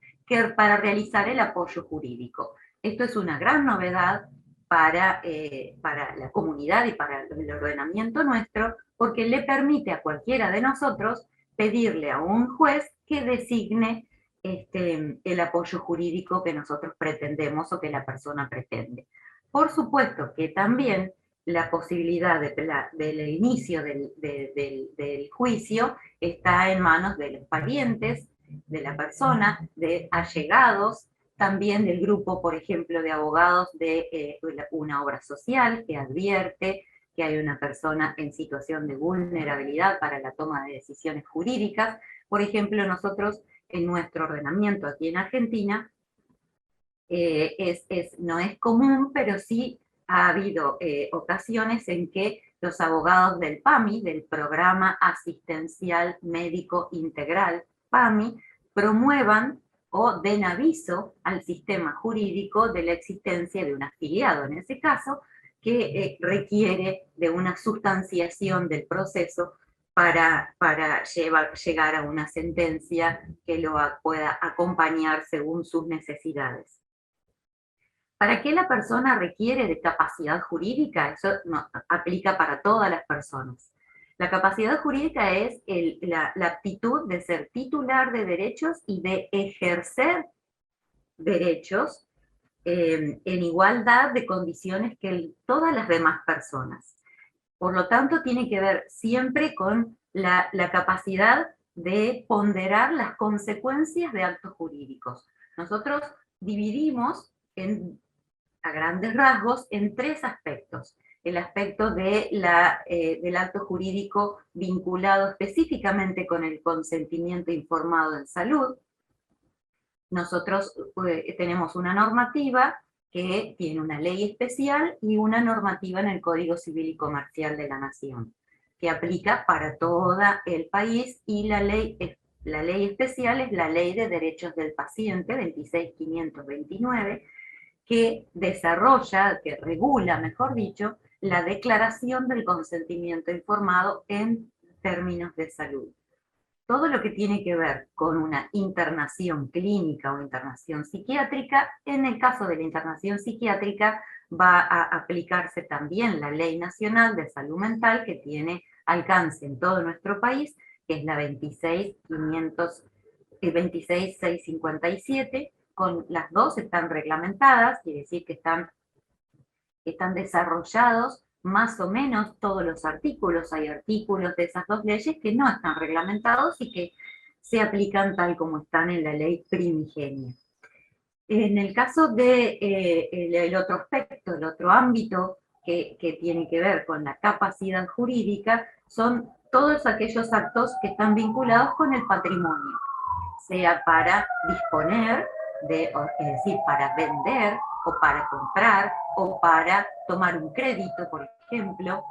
para realizar el apoyo jurídico. Esto es una gran novedad para la comunidad y para el ordenamiento nuestro, porque le permite a cualquiera de nosotros pedirle a un juez que designe el apoyo jurídico que nosotros pretendemos o que la persona pretende. Por supuesto que también la posibilidad del inicio del juicio está en manos de los parientes de la persona, de allegados, también del grupo, por ejemplo, de abogados de una obra social que advierte que hay una persona en situación de vulnerabilidad para la toma de decisiones jurídicas. Por ejemplo, nosotros en nuestro ordenamiento aquí en Argentina, no es común, pero sí ha habido ocasiones en que los abogados del PAMI, del Programa Asistencial Médico Integral, PAMI, promuevan o den aviso al sistema jurídico de la existencia de un afiliado, en ese caso, que requiere de una sustanciación del proceso para llegar a una sentencia que lo pueda acompañar según sus necesidades. ¿Para qué la persona requiere de capacidad jurídica? Eso no, aplica para todas las personas. La capacidad jurídica es la aptitud de ser titular de derechos y de ejercer derechos en igualdad de condiciones que todas las demás personas. Por lo tanto, tiene que ver siempre con la capacidad de ponderar las consecuencias de actos jurídicos. Nosotros dividimos a grandes rasgos en tres aspectos. El aspecto del acto jurídico vinculado específicamente con el consentimiento informado en salud. Nosotros tenemos una normativa que tiene una ley especial y una normativa en el Código Civil y Comercial de la Nación, que aplica para todo el país, y la ley especial es la Ley de Derechos del Paciente, 26.529, que desarrolla, que regula, mejor dicho, la declaración del consentimiento informado en términos de salud. Todo lo que tiene que ver con una internación clínica o internación psiquiátrica, en el caso de la internación psiquiátrica va a aplicarse también la Ley Nacional de Salud Mental, que tiene alcance en todo nuestro país, que es la 26.657, con las dos están reglamentadas, quiere decir que están desarrollados más o menos todos los artículos. Hay artículos de esas dos leyes que no están reglamentados y que se aplican tal como están en la ley primigenia. En el caso del otro aspecto, el otro ámbito que tiene que ver con la capacidad jurídica, son todos aquellos actos que están vinculados con el patrimonio, sea para disponer, es decir, para vender, o para comprar, o para tomar un crédito, por ejemplo,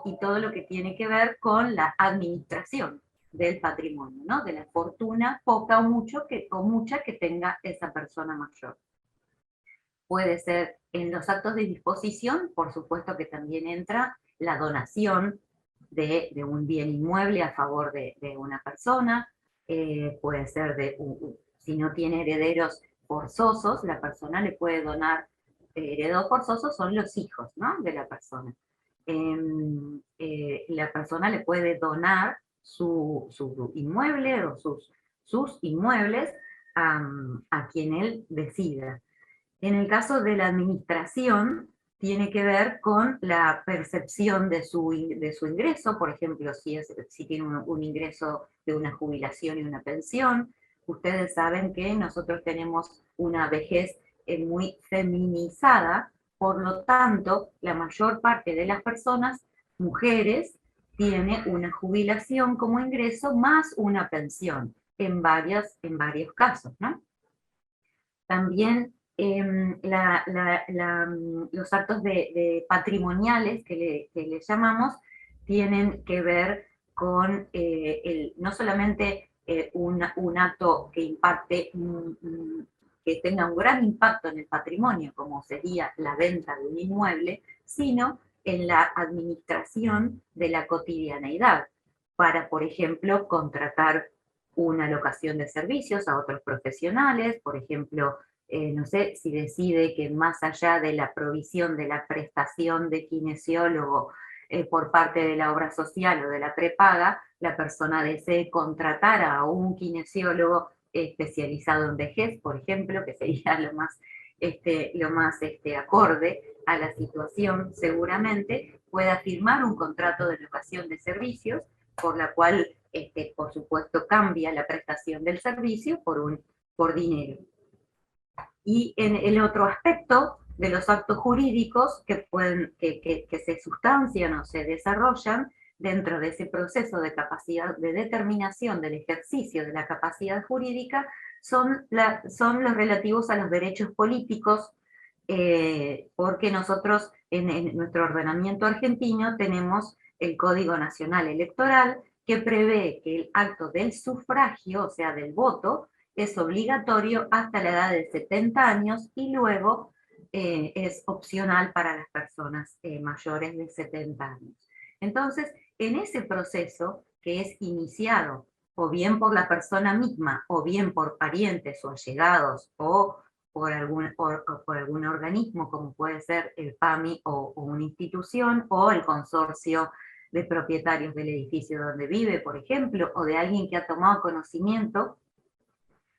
y todo lo que tiene que ver con la administración del patrimonio, ¿no? De la fortuna, poca o mucha que tenga esa persona mayor. Puede ser en los actos de disposición, por supuesto que también entra la donación de un bien inmueble a favor de una persona, puede ser si no tiene herederos forzosos, la persona le puede donar herederos forzosos son los hijos, ¿no?, de la persona. La persona le puede donar su inmueble o sus inmuebles a quien él decida. En el caso de la administración, tiene que ver con la percepción de su ingreso, por ejemplo, si tiene un ingreso de una jubilación y una pensión. Ustedes saben que nosotros tenemos una vejez muy feminizada, por lo tanto, la mayor parte de las personas, mujeres, tiene una jubilación como ingreso más una pensión, en varios casos, ¿no? También los actos patrimoniales que le llamamos tienen que ver con no solamente un acto que impacte, que tenga un gran impacto en el patrimonio, como sería la venta de un inmueble, sino en la administración de la cotidianeidad, para, por ejemplo, contratar una locación de servicios a otros profesionales, por ejemplo, no sé, si decide que más allá de la provisión de la prestación de kinesiólogo por parte de la obra social o de la prepaga, la persona desee contratar a un kinesiólogo especializado en vejez, por ejemplo, que sería lo más acorde a la situación, seguramente pueda firmar un contrato de locación de servicios, por la cual, por supuesto, cambia la prestación del servicio por dinero. Y en el otro aspecto de los actos jurídicos que se sustancian o se desarrollan dentro de ese proceso de capacidad de determinación del ejercicio de la capacidad jurídica son los relativos a los derechos políticos, porque nosotros en nuestro ordenamiento argentino tenemos el Código Nacional Electoral, que prevé que el acto del sufragio, o sea, del voto, es obligatorio hasta la edad de 70 años y luego es opcional para las personas mayores de 70 años. Entonces, en ese proceso que es iniciado o bien por la persona misma, o bien por parientes o allegados, o por algún organismo, como puede ser el PAMI o una institución, o el consorcio de propietarios del edificio donde vive, por ejemplo, o de alguien que ha tomado conocimiento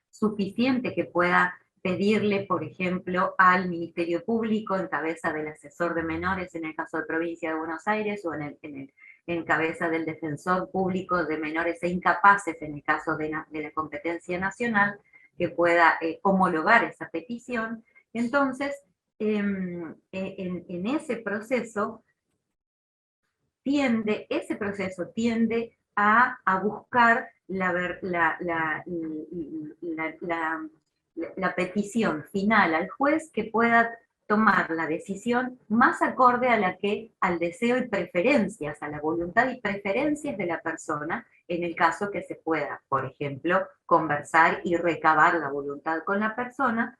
suficiente que pueda pedirle, por ejemplo, al Ministerio Público, en cabeza del asesor de menores en el caso de Provincia de Buenos Aires, o en cabeza del defensor público de menores e incapaces en el caso de la competencia nacional, que pueda homologar esa petición. Entonces, en ese proceso tiende a buscar la petición final al juez, que pueda tomar la decisión más acorde al deseo y preferencias, a la voluntad y preferencias de la persona, en el caso que se pueda, por ejemplo, conversar y recabar la voluntad con la persona,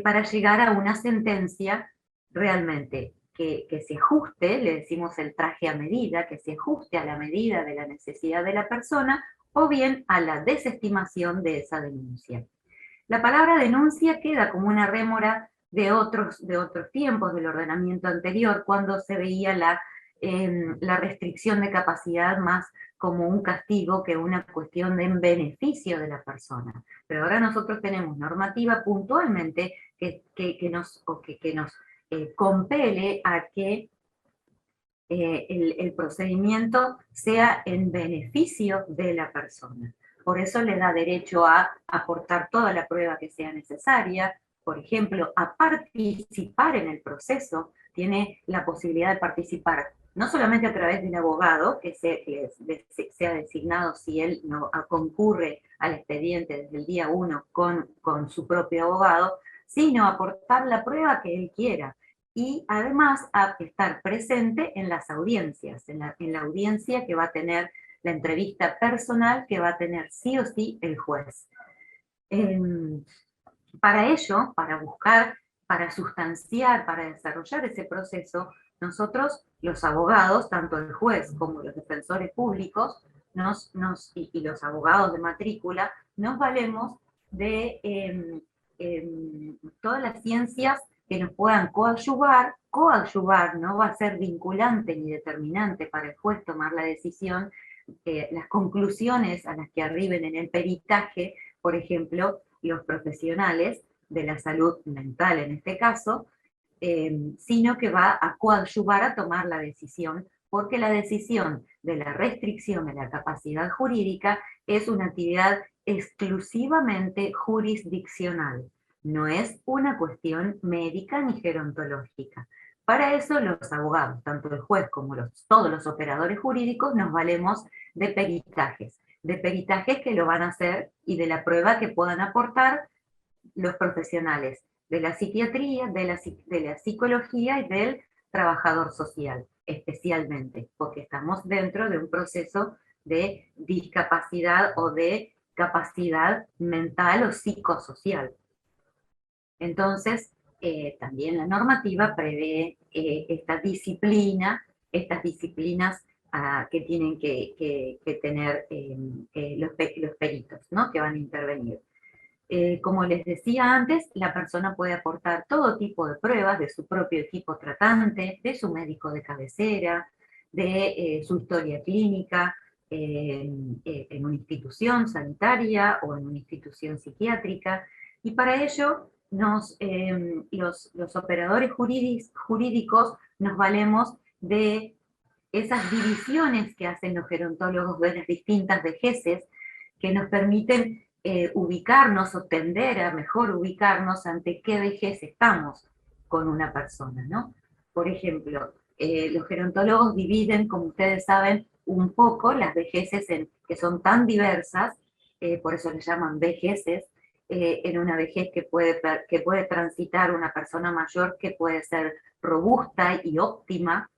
para llegar a una sentencia realmente que se ajuste, le decimos el traje a medida, que se ajuste a la medida de la necesidad de la persona, o bien a la desestimación de esa denuncia. La palabra denuncia queda como una rémora de otros tiempos del ordenamiento anterior, cuando se veía la restricción de capacidad más como un castigo que una cuestión de en beneficio de la persona. Pero ahora nosotros tenemos normativa puntualmente que nos compele a que el procedimiento sea en beneficio de la persona. Por eso le da derecho a aportar toda la prueba que sea necesaria, por ejemplo, a participar en el proceso. Tiene la posibilidad de participar no solamente a través de un abogado que sea designado si él no concurre al expediente desde el día 1 con su propio abogado, sino aportar la prueba que él quiera. Y además a estar presente en las audiencias, en la audiencia que va a tener, la entrevista personal que va a tener sí o sí el juez. Para ello, para buscar, para sustanciar, para desarrollar ese proceso, nosotros, los abogados, tanto el juez como los defensores públicos, y los abogados de matrícula, nos valemos de todas las ciencias que nos puedan coadyuvar, no va a ser vinculante ni determinante para el juez tomar la decisión, las conclusiones a las que arriben en el peritaje, por ejemplo, los profesionales de la salud mental en este caso, sino que va a coadyuvar a tomar la decisión, porque la decisión de la restricción de la capacidad jurídica es una actividad exclusivamente jurisdiccional, no es una cuestión médica ni gerontológica. Para eso los abogados, tanto el juez como todos los operadores jurídicos, nos valemos de peritajes que lo van a hacer y de la prueba que puedan aportar los profesionales de la psiquiatría, de la psicología y del trabajador social, especialmente, porque estamos dentro de un proceso de discapacidad o de capacidad mental o psicosocial. Entonces, también la normativa prevé estas disciplinas que tienen que tener los peritos, ¿no?, que van a intervenir. Como les decía antes, la persona puede aportar todo tipo de pruebas de su propio equipo tratante, de su médico de cabecera, de su historia clínica, en una institución sanitaria o en una institución psiquiátrica, y para ello los operadores jurídicos nos valemos de esas divisiones que hacen los gerontólogos de las distintas vejeces, que nos permiten ubicarnos o tender a mejor ubicarnos ante qué vejez estamos con una persona, ¿no? Por ejemplo, los gerontólogos dividen, como ustedes saben, un poco las vejeces que son tan diversas, por eso les llaman vejeces, en una vejez que puede transitar una persona mayor, que puede ser robusta y óptima,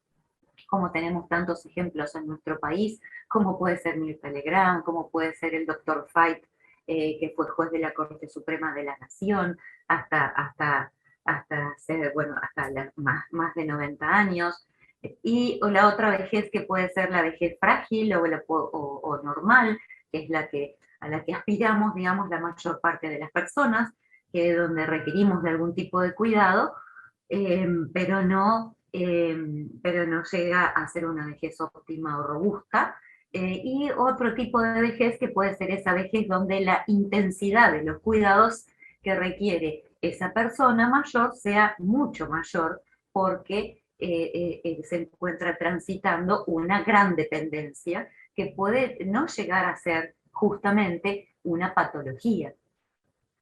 como tenemos tantos ejemplos en nuestro país, como puede ser Mirta Legrand, como puede ser el doctor Fait, que fue juez de la Corte Suprema de la Nación, hasta más de 90 años, o la otra vejez que puede ser la vejez frágil o normal, que es a la que aspiramos, digamos, la mayor parte de las personas, que es donde requerimos de algún tipo de cuidado, pero no llega a ser una vejez óptima o robusta. Y otro tipo de vejez que puede ser esa vejez donde la intensidad de los cuidados que requiere esa persona mayor sea mucho mayor, porque se encuentra transitando una gran dependencia que puede no llegar a ser justamente una patología.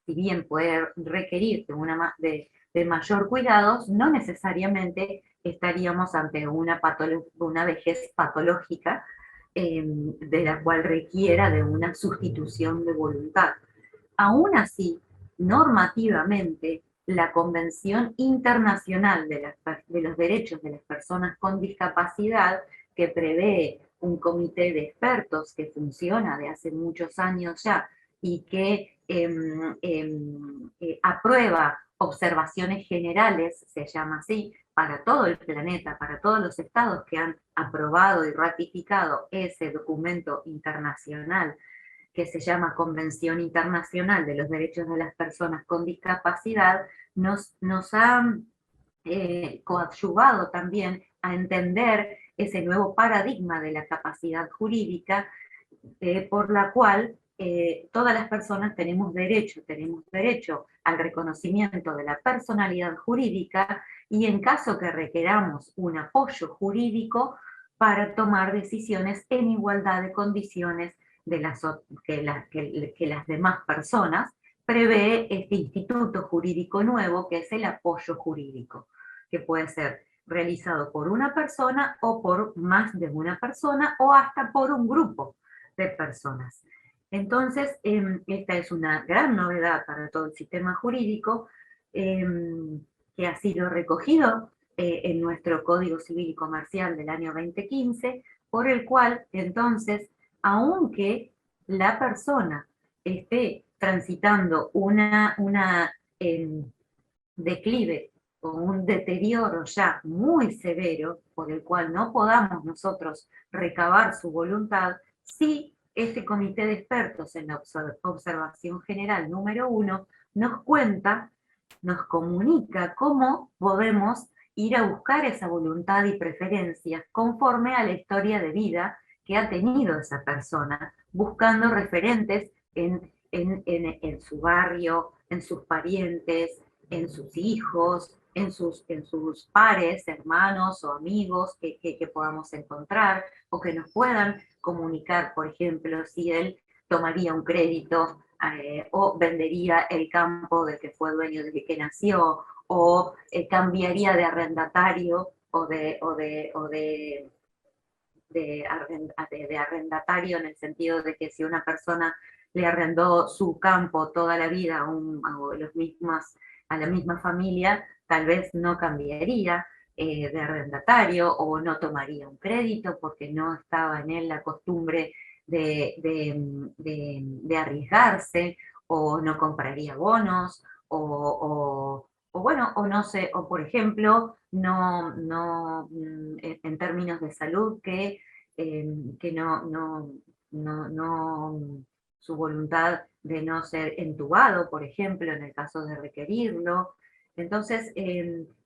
Si bien puede requerir de mayor cuidados, no necesariamente estaríamos ante una vejez patológica, de la cual requiera de una sustitución de voluntad. Aún así, normativamente, la Convención Internacional de los Derechos de las Personas con Discapacidad, que prevé un comité de expertos que funciona de hace muchos años ya y que aprueba observaciones generales, se llama así, para todo el planeta, para todos los estados que han aprobado y ratificado ese documento internacional que se llama Convención Internacional de los Derechos de las Personas con Discapacidad, nos ha coadyuvado también a entender ese nuevo paradigma de la capacidad jurídica, por la cual todas las personas tenemos derecho al reconocimiento de la personalidad jurídica, y en caso que requeramos un apoyo jurídico para tomar decisiones en igualdad de condiciones que las demás personas, prevé este instituto jurídico nuevo, que es el apoyo jurídico, que puede ser realizado por una persona o por más de una persona o hasta por un grupo de personas. Entonces, esta es una gran novedad para todo el sistema jurídico, que ha sido recogido en nuestro Código Civil y Comercial del año 2015, por el cual, entonces, aunque la persona esté transitando una declive o un deterioro ya muy severo, por el cual no podamos nosotros recabar su voluntad, sí, este comité de expertos en la observación general número 1 nos cuenta nos comunica cómo podemos ir a buscar esa voluntad y preferencias conforme a la historia de vida que ha tenido esa persona, buscando referentes en su barrio, en sus parientes, en sus hijos, en sus pares, hermanos o amigos que podamos encontrar, o que nos puedan comunicar, por ejemplo, si él tomaría un crédito o vendería el campo del que fue dueño desde que nació, o cambiaría de arrendatario o de arrendatario, en el sentido de que si una persona le arrendó su campo toda la vida a la misma familia, tal vez no cambiaría de arrendatario, o no tomaría un crédito porque no estaba en él la costumbre de arriesgarse, o no compraría bonos, o bueno, o no sé, o por ejemplo, en términos de salud, que su voluntad de no ser entubado, por ejemplo, en el caso de requerirlo. Entonces,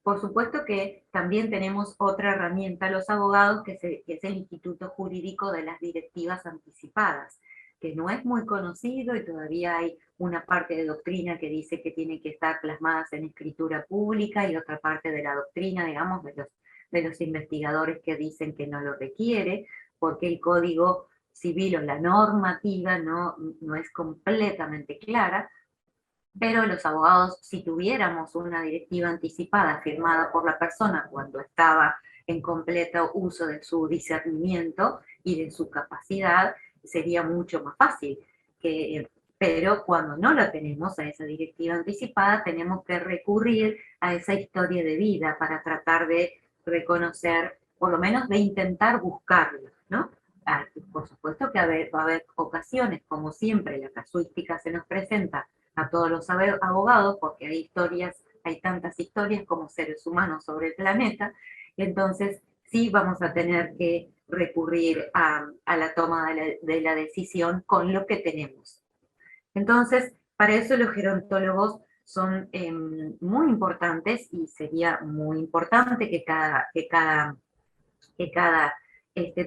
por supuesto que también tenemos otra herramienta los abogados, que es el Instituto Jurídico de las Directivas Anticipadas, que no es muy conocido y todavía hay una parte de doctrina que dice que tienen que estar plasmadas en escritura pública, y otra parte de la doctrina, digamos, de los investigadores que dicen que no lo requiere, porque el Código Civil o la normativa no es completamente clara. Pero los abogados, si tuviéramos una directiva anticipada firmada por la persona cuando estaba en completo uso de su discernimiento y de su capacidad, sería mucho más fácil. Pero cuando no la tenemos, a esa directiva anticipada, tenemos que recurrir a esa historia de vida para tratar de reconocer, por lo menos de intentar buscarla, ¿no? Por supuesto que va a haber ocasiones, como siempre, la casuística se nos presenta a todos los abogados, porque hay tantas historias como seres humanos sobre el planeta, entonces sí vamos a tener que recurrir a la toma de la decisión con lo que tenemos. Entonces, para eso los gerontólogos son muy importantes, y sería muy importante que cada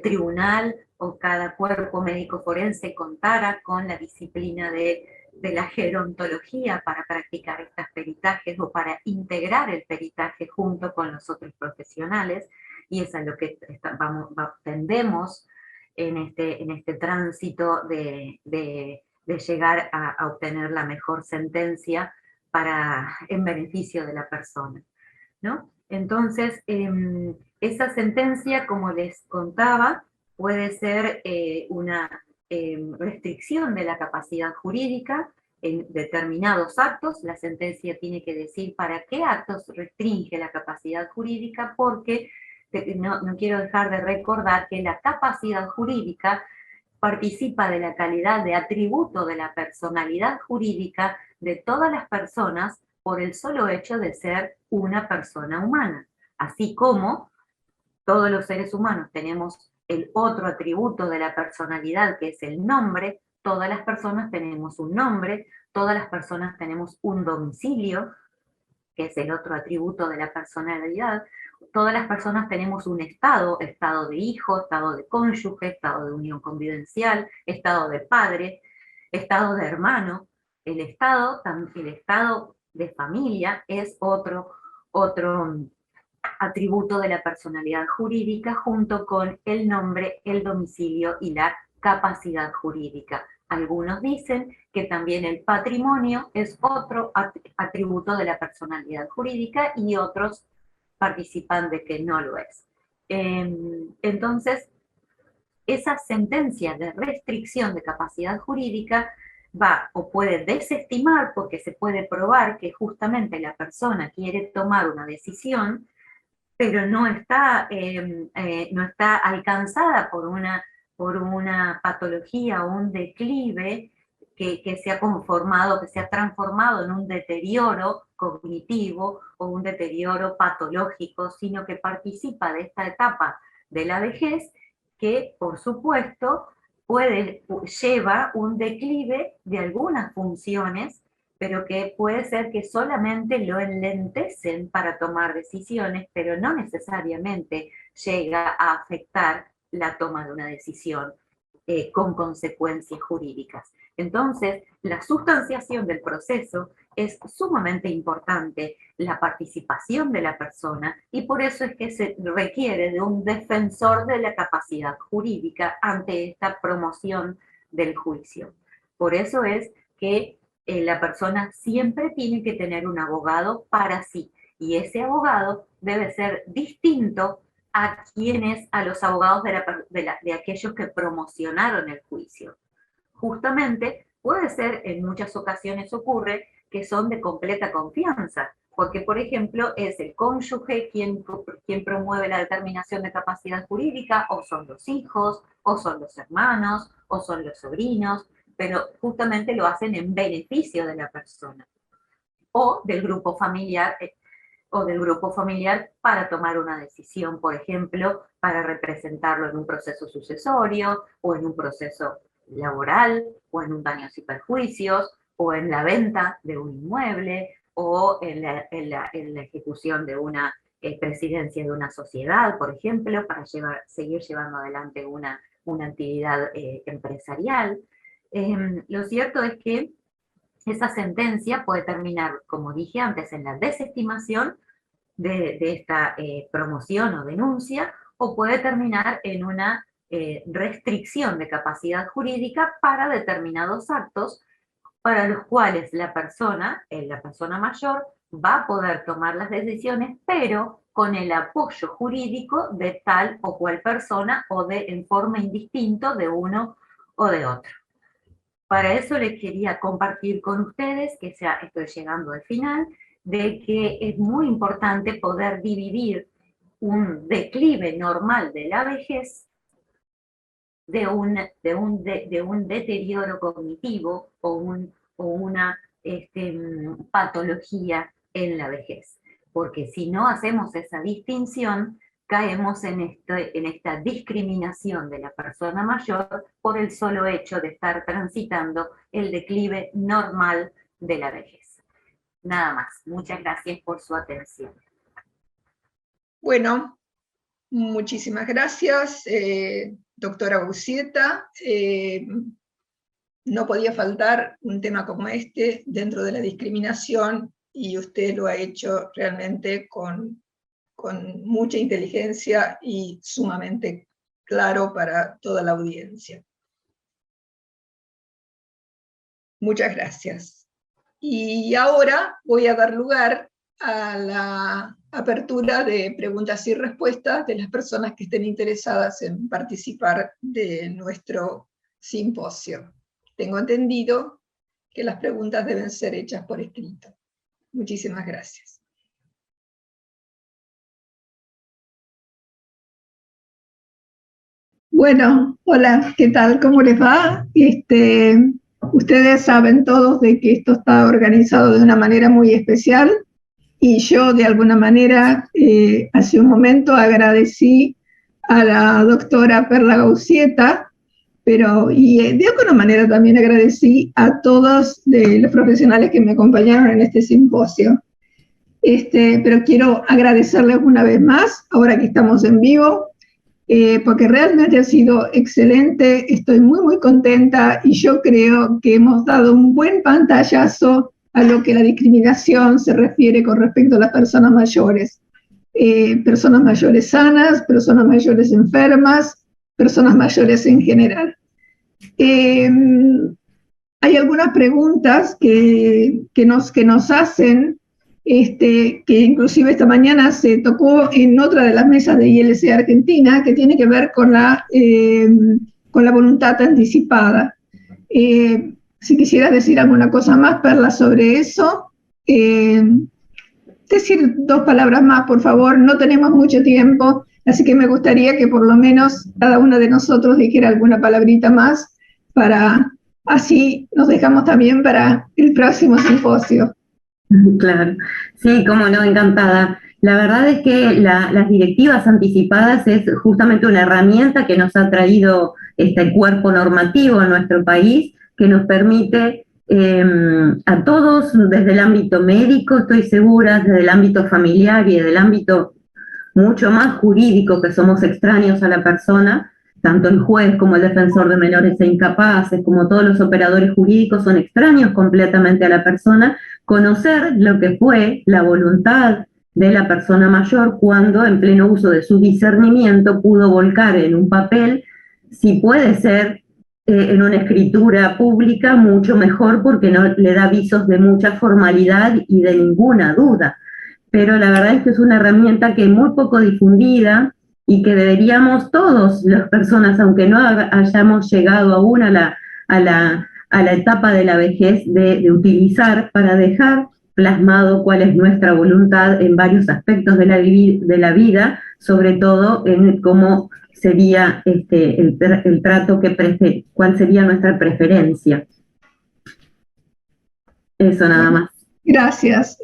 tribunal o cada cuerpo médico forense contara con la disciplina de la gerontología para practicar estos peritajes, o para integrar el peritaje junto con los otros profesionales, y es a lo que tendemos en este tránsito de llegar a obtener la mejor sentencia en beneficio de la persona, ¿no? Entonces, esa sentencia, como les contaba, puede ser una restricción de la capacidad jurídica en determinados actos. La sentencia tiene que decir para qué actos restringe la capacidad jurídica, porque no quiero dejar de recordar que la capacidad jurídica participa de la calidad de atributo de la personalidad jurídica de todas las personas por el solo hecho de ser una persona humana. Así como todos los seres humanos tenemos el otro atributo de la personalidad, que es el nombre, todas las personas tenemos un nombre, todas las personas tenemos un domicilio, que es el otro atributo de la personalidad, todas las personas tenemos un estado de hijo, estado de cónyuge, estado de unión convivencial, estado de padre, estado de hermano. El estado de familia es otro atributo de la personalidad jurídica, junto con el nombre, el domicilio y la capacidad jurídica. Algunos dicen que también el patrimonio es otro atributo de la personalidad jurídica, y otros participan de que no lo es. Entonces, esa sentencia de restricción de capacidad jurídica va o puede desestimar, porque se puede probar que justamente la persona quiere tomar una decisión, pero no está alcanzada por una patología o un declive que se ha transformado en un deterioro cognitivo o un deterioro patológico, sino que participa de esta etapa de la vejez, que por supuesto lleva un declive de algunas funciones pero que puede ser que solamente lo enlentecen para tomar decisiones, pero no necesariamente llega a afectar la toma de una decisión con consecuencias jurídicas. Entonces, la sustanciación del proceso es sumamente importante, la participación de la persona, y por eso es que se requiere de un defensor de la capacidad jurídica ante esta promoción del juicio. Por eso es que la persona siempre tiene que tener un abogado para sí, y ese abogado debe ser distinto a los abogados de aquellos que promocionaron el juicio. Justamente puede ser, en muchas ocasiones ocurre, que son de completa confianza, porque por ejemplo es el cónyuge quien promueve la determinación de capacidad jurídica, o son los hijos, o son los hermanos, o son los sobrinos, pero justamente lo hacen en beneficio de la persona, o del grupo familiar para tomar una decisión, por ejemplo, para representarlo en un proceso sucesorio, o en un proceso laboral, o en un daños y perjuicios, o en la venta de un inmueble, o en la ejecución de una presidencia de una sociedad, por ejemplo, para seguir llevando adelante una actividad empresarial. Lo cierto es que esa sentencia puede terminar, como dije antes, en la desestimación de esta promoción o denuncia, o puede terminar en una restricción de capacidad jurídica para determinados actos para los cuales la persona mayor, va a poder tomar las decisiones, pero con el apoyo jurídico de tal o cual persona, o en forma indistinta de uno o de otro. Para eso les quería compartir con ustedes, que ya estoy llegando al final, de que es muy importante poder dividir un declive normal de la vejez de un deterioro cognitivo o una patología en la vejez. Porque si no hacemos esa distinción, caemos en esta discriminación de la persona mayor por el solo hecho de estar transitando el declive normal de la vejez. Nada más. Muchas gracias por su atención. Bueno, muchísimas gracias, doctora Boussieta. No podía faltar un tema como este dentro de la discriminación, y usted lo ha hecho realmente con mucha inteligencia y sumamente claro para toda la audiencia. Muchas gracias. Y ahora voy a dar lugar a la apertura de preguntas y respuestas de las personas que estén interesadas en participar de nuestro simposio. Tengo entendido que las preguntas deben ser hechas por escrito. Muchísimas gracias. Bueno, hola, ¿qué tal? ¿Cómo les va? Ustedes saben todos de que esto está organizado de una manera muy especial, y yo de alguna manera hace un momento agradecí a la doctora Perla Boussieta, y de alguna manera también agradecí a todos los profesionales que me acompañaron en este simposio. Pero quiero agradecerles una vez más, ahora que estamos en vivo, porque realmente ha sido excelente. Estoy muy, muy contenta, y yo creo que hemos dado un buen pantallazo a lo que la discriminación se refiere con respecto a las personas mayores sanas, personas mayores enfermas, personas mayores en general. Hay algunas preguntas que nos hacen, que inclusive esta mañana se tocó en otra de las mesas de ILC Argentina, que tiene que ver con la voluntad anticipada. Si quisieras decir alguna cosa más, Perla, sobre eso. Decir dos palabras más, por favor. No tenemos mucho tiempo, así que me gustaría que por lo menos cada uno de nosotros dijera alguna palabrita más, para así nos dejamos también para el próximo simposio. Claro, sí, cómo no, encantada. La verdad es que las directivas anticipadas es justamente una herramienta que nos ha traído este cuerpo normativo a nuestro país, que nos permite a todos, desde el ámbito médico, estoy segura, desde el ámbito familiar y desde el ámbito mucho más jurídico, que somos extraños a la persona, tanto el juez como el defensor de menores e incapaces, como todos los operadores jurídicos son extraños completamente a la persona, conocer lo que fue la voluntad de la persona mayor cuando, en pleno uso de su discernimiento, pudo volcar en un papel, si puede ser en una escritura pública, mucho mejor, porque no le da visos de mucha formalidad y de ninguna duda. Pero la verdad es que es una herramienta que es muy poco difundida y que deberíamos todos, las personas, aunque no hayamos llegado aún a la etapa de la vejez, de utilizar para dejar plasmado cuál es nuestra voluntad en varios aspectos de la vida, sobre todo en cómo sería el trato cuál sería nuestra preferencia. Eso nada más. Gracias.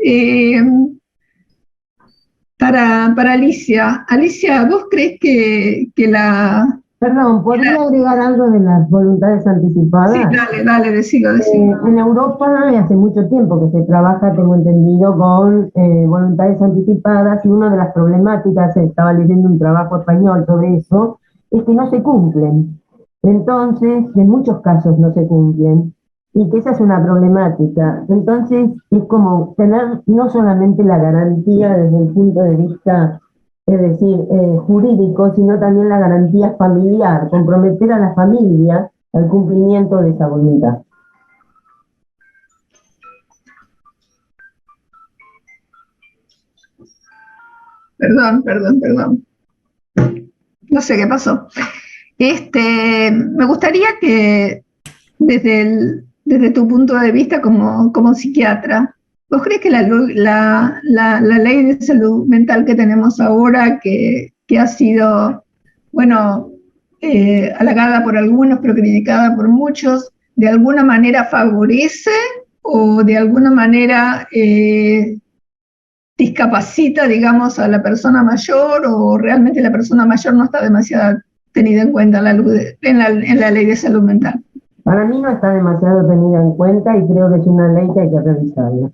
Para Alicia. Alicia, ¿vos crees que la... Perdón, ¿podría agregar algo de las voluntades anticipadas? Sí, dale, decilo. En Europa hace mucho tiempo que se trabaja, tengo entendido, con voluntades anticipadas, y una de las problemáticas, estaba leyendo un trabajo español sobre eso, es que no se cumplen. Entonces, en muchos casos no se cumplen, y que esa es una problemática. Entonces, es como tener no solamente la garantía desde el punto de vista, es decir, jurídico, sino también la garantía familiar, comprometer a la familia al cumplimiento de esa voluntad. Perdón. No sé qué pasó. Me gustaría que desde tu punto de vista como psiquiatra, ¿vos crees que la ley de salud mental que tenemos ahora, que ha sido, halagada por algunos, pero criticada por muchos, de alguna manera favorece o de alguna manera discapacita, digamos, a la persona mayor, o realmente la persona mayor no está demasiado tenida en cuenta en la ley de salud mental? Para mí no está demasiado tenida en cuenta y creo que es una ley que hay que revisarla.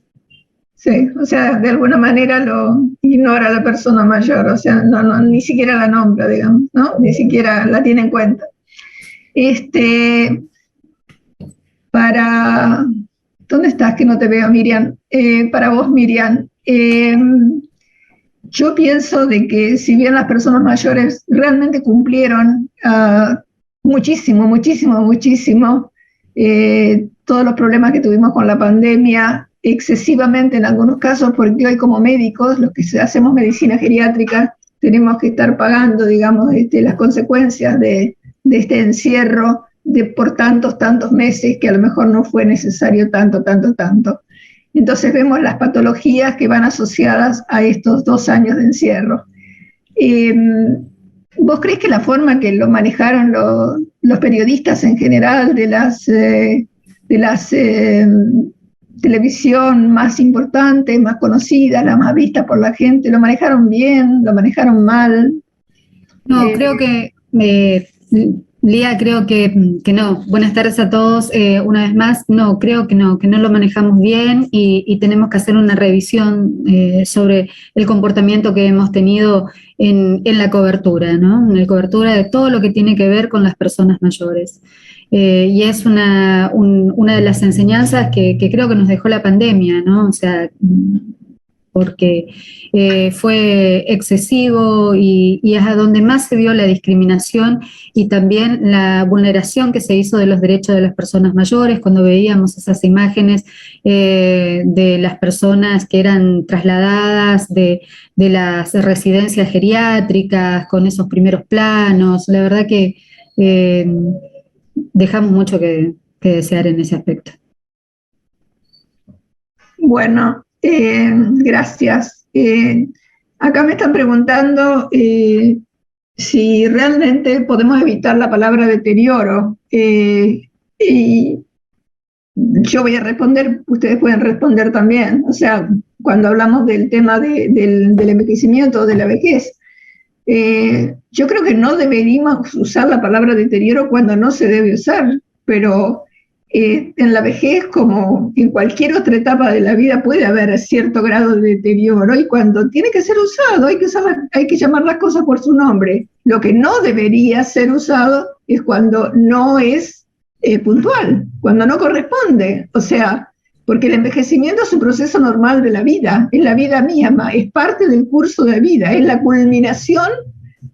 Sí, o sea, de alguna manera lo ignora la persona mayor, o sea, ni siquiera la nombra, digamos, ¿no? Ni siquiera la tiene en cuenta. ¿Dónde estás? Que no te veo, Miriam. Para vos, Miriam, yo pienso de que si bien las personas mayores realmente cumplieron muchísimo, todos los problemas que tuvimos con la pandemia, excesivamente en algunos casos, porque hoy como médicos, los que hacemos medicina geriátrica, tenemos que estar pagando, digamos, las consecuencias de este encierro por tantos meses, que a lo mejor no fue necesario tanto. Entonces vemos las patologías que van asociadas a estos 2 años de encierro. ¿Vos crees que la forma que lo manejaron los periodistas en general de las televisión más importantes, más conocidas, las más vistas por la gente, lo manejaron bien, lo manejaron mal? No, creo que, Lía, creo que no. Buenas tardes a todos. Una vez más, no, creo que no lo manejamos bien y tenemos que hacer una revisión sobre el comportamiento que hemos tenido en la cobertura, ¿no? En la cobertura de todo lo que tiene que ver con las personas mayores. Y es una de las enseñanzas que creo que nos dejó la pandemia, ¿no? O sea, porque fue excesivo y es a donde más se vio la discriminación y también la vulneración que se hizo de los derechos de las personas mayores, cuando veíamos esas imágenes de las personas que eran trasladadas de las residencias geriátricas con esos primeros planos. La verdad que dejamos mucho que desear en ese aspecto. Bueno, gracias. Acá me están preguntando si realmente podemos evitar la palabra deterioro. Y yo voy a responder, ustedes pueden responder también. O sea, cuando hablamos del tema del envejecimiento, de la vejez, yo creo que no deberíamos usar la palabra deterioro cuando no se debe usar, pero en la vejez, como en cualquier otra etapa de la vida, puede haber cierto grado de deterioro, y cuando tiene que ser usado, hay que llamar las cosas por su nombre. Lo que no debería ser usado es cuando no es puntual, cuando no corresponde. O sea, porque el envejecimiento es un proceso normal de la vida, es la vida misma, es parte del curso de vida, es la culminación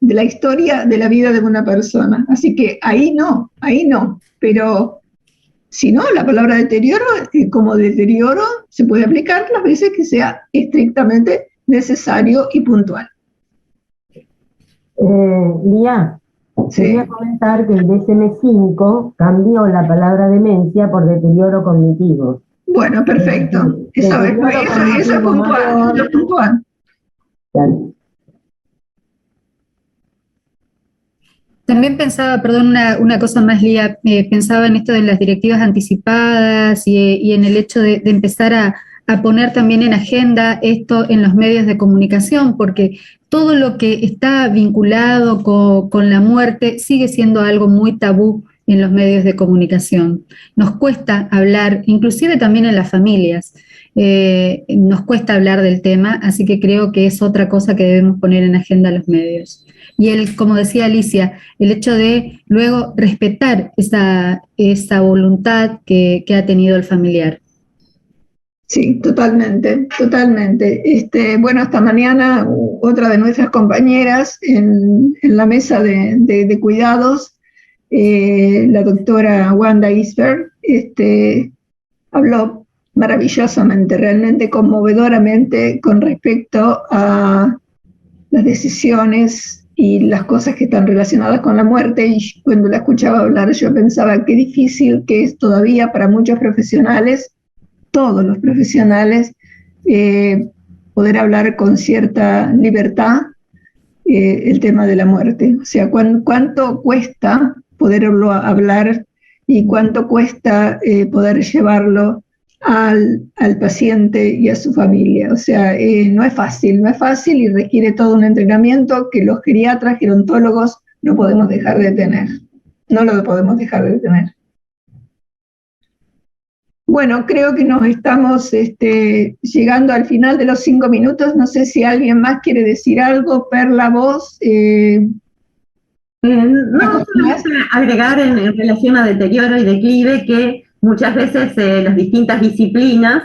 de la historia de la vida de una persona. Así que ahí no, pero si no, la palabra deterioro, como deterioro, se puede aplicar las veces que sea estrictamente necesario y puntual. Lía, Sí. quería comentar que el DSM-5 cambió la palabra demencia por deterioro cognitivo. Bueno, perfecto. Eso es puntual, es puntual. También pensaba, perdón, una cosa más, Lía, pensaba en esto de las directivas anticipadas y en el hecho de empezar a poner también en agenda esto en los medios de comunicación, porque todo lo que está vinculado con la muerte sigue siendo algo muy tabú en los medios de comunicación. Nos cuesta hablar, inclusive también en las familias, nos cuesta hablar del tema, así que creo que es otra cosa que debemos poner en agenda a los medios. Y como decía Alicia, el hecho de luego respetar esa voluntad que ha tenido el familiar. Sí, totalmente. Bueno, esta mañana otra de nuestras compañeras en la mesa de cuidados, la doctora Wanda Isberg, habló maravillosamente, realmente conmovedoramente con respecto a las decisiones y las cosas que están relacionadas con la muerte, y cuando la escuchaba hablar yo pensaba qué difícil que es todavía para muchos profesionales, todos los profesionales, poder hablar con cierta libertad el tema de la muerte. O sea, cuánto cuesta poderlo hablar y cuánto cuesta poder llevarlo al paciente y a su familia. O sea, no es fácil y requiere todo un entrenamiento que los geriatras, gerontólogos no podemos dejar de tener. No lo podemos dejar de tener. Bueno, creo que nos estamos llegando al final de los 5 minutos. No sé si alguien más quiere decir algo. Perla, vos. No, solamente agregar en relación a deterioro y declive que muchas veces las distintas disciplinas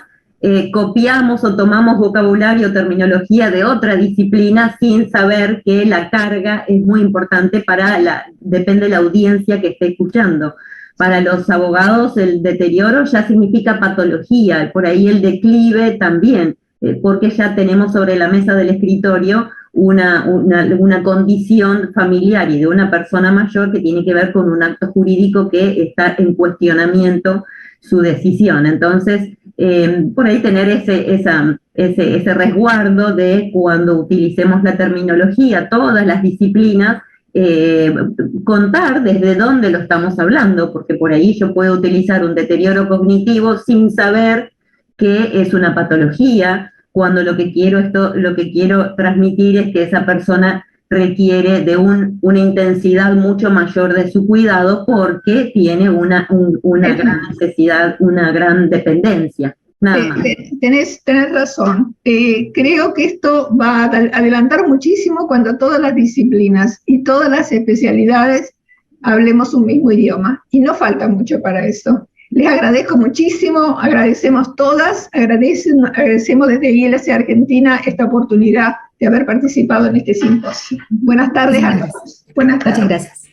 copiamos o tomamos vocabulario o terminología de otra disciplina sin saber que la carga es muy importante depende de la audiencia que esté escuchando. Para los abogados el deterioro ya significa patología, por ahí el declive también, porque ya tenemos sobre la mesa del escritorio una condición familiar y de una persona mayor que tiene que ver con un acto jurídico que está en cuestionamiento su decisión. Entonces, por ahí tener ese resguardo de cuando utilicemos la terminología, todas las disciplinas, contar desde dónde lo estamos hablando, porque por ahí yo puedo utilizar un deterioro cognitivo sin saber que es una patología, cuando lo que quiero transmitir es que esa persona requiere de una intensidad mucho mayor de su cuidado porque tiene una gran necesidad, una gran dependencia. Nada más. Tenés razón. Creo que esto va a adelantar muchísimo cuando todas las disciplinas y todas las especialidades hablemos un mismo idioma. Y no falta mucho para eso. Les agradezco muchísimo, agradecemos todas, agradecemos desde ILC Argentina esta oportunidad de haber participado en este simposio. Buenas tardes a todos. Buenas tardes. Muchas gracias.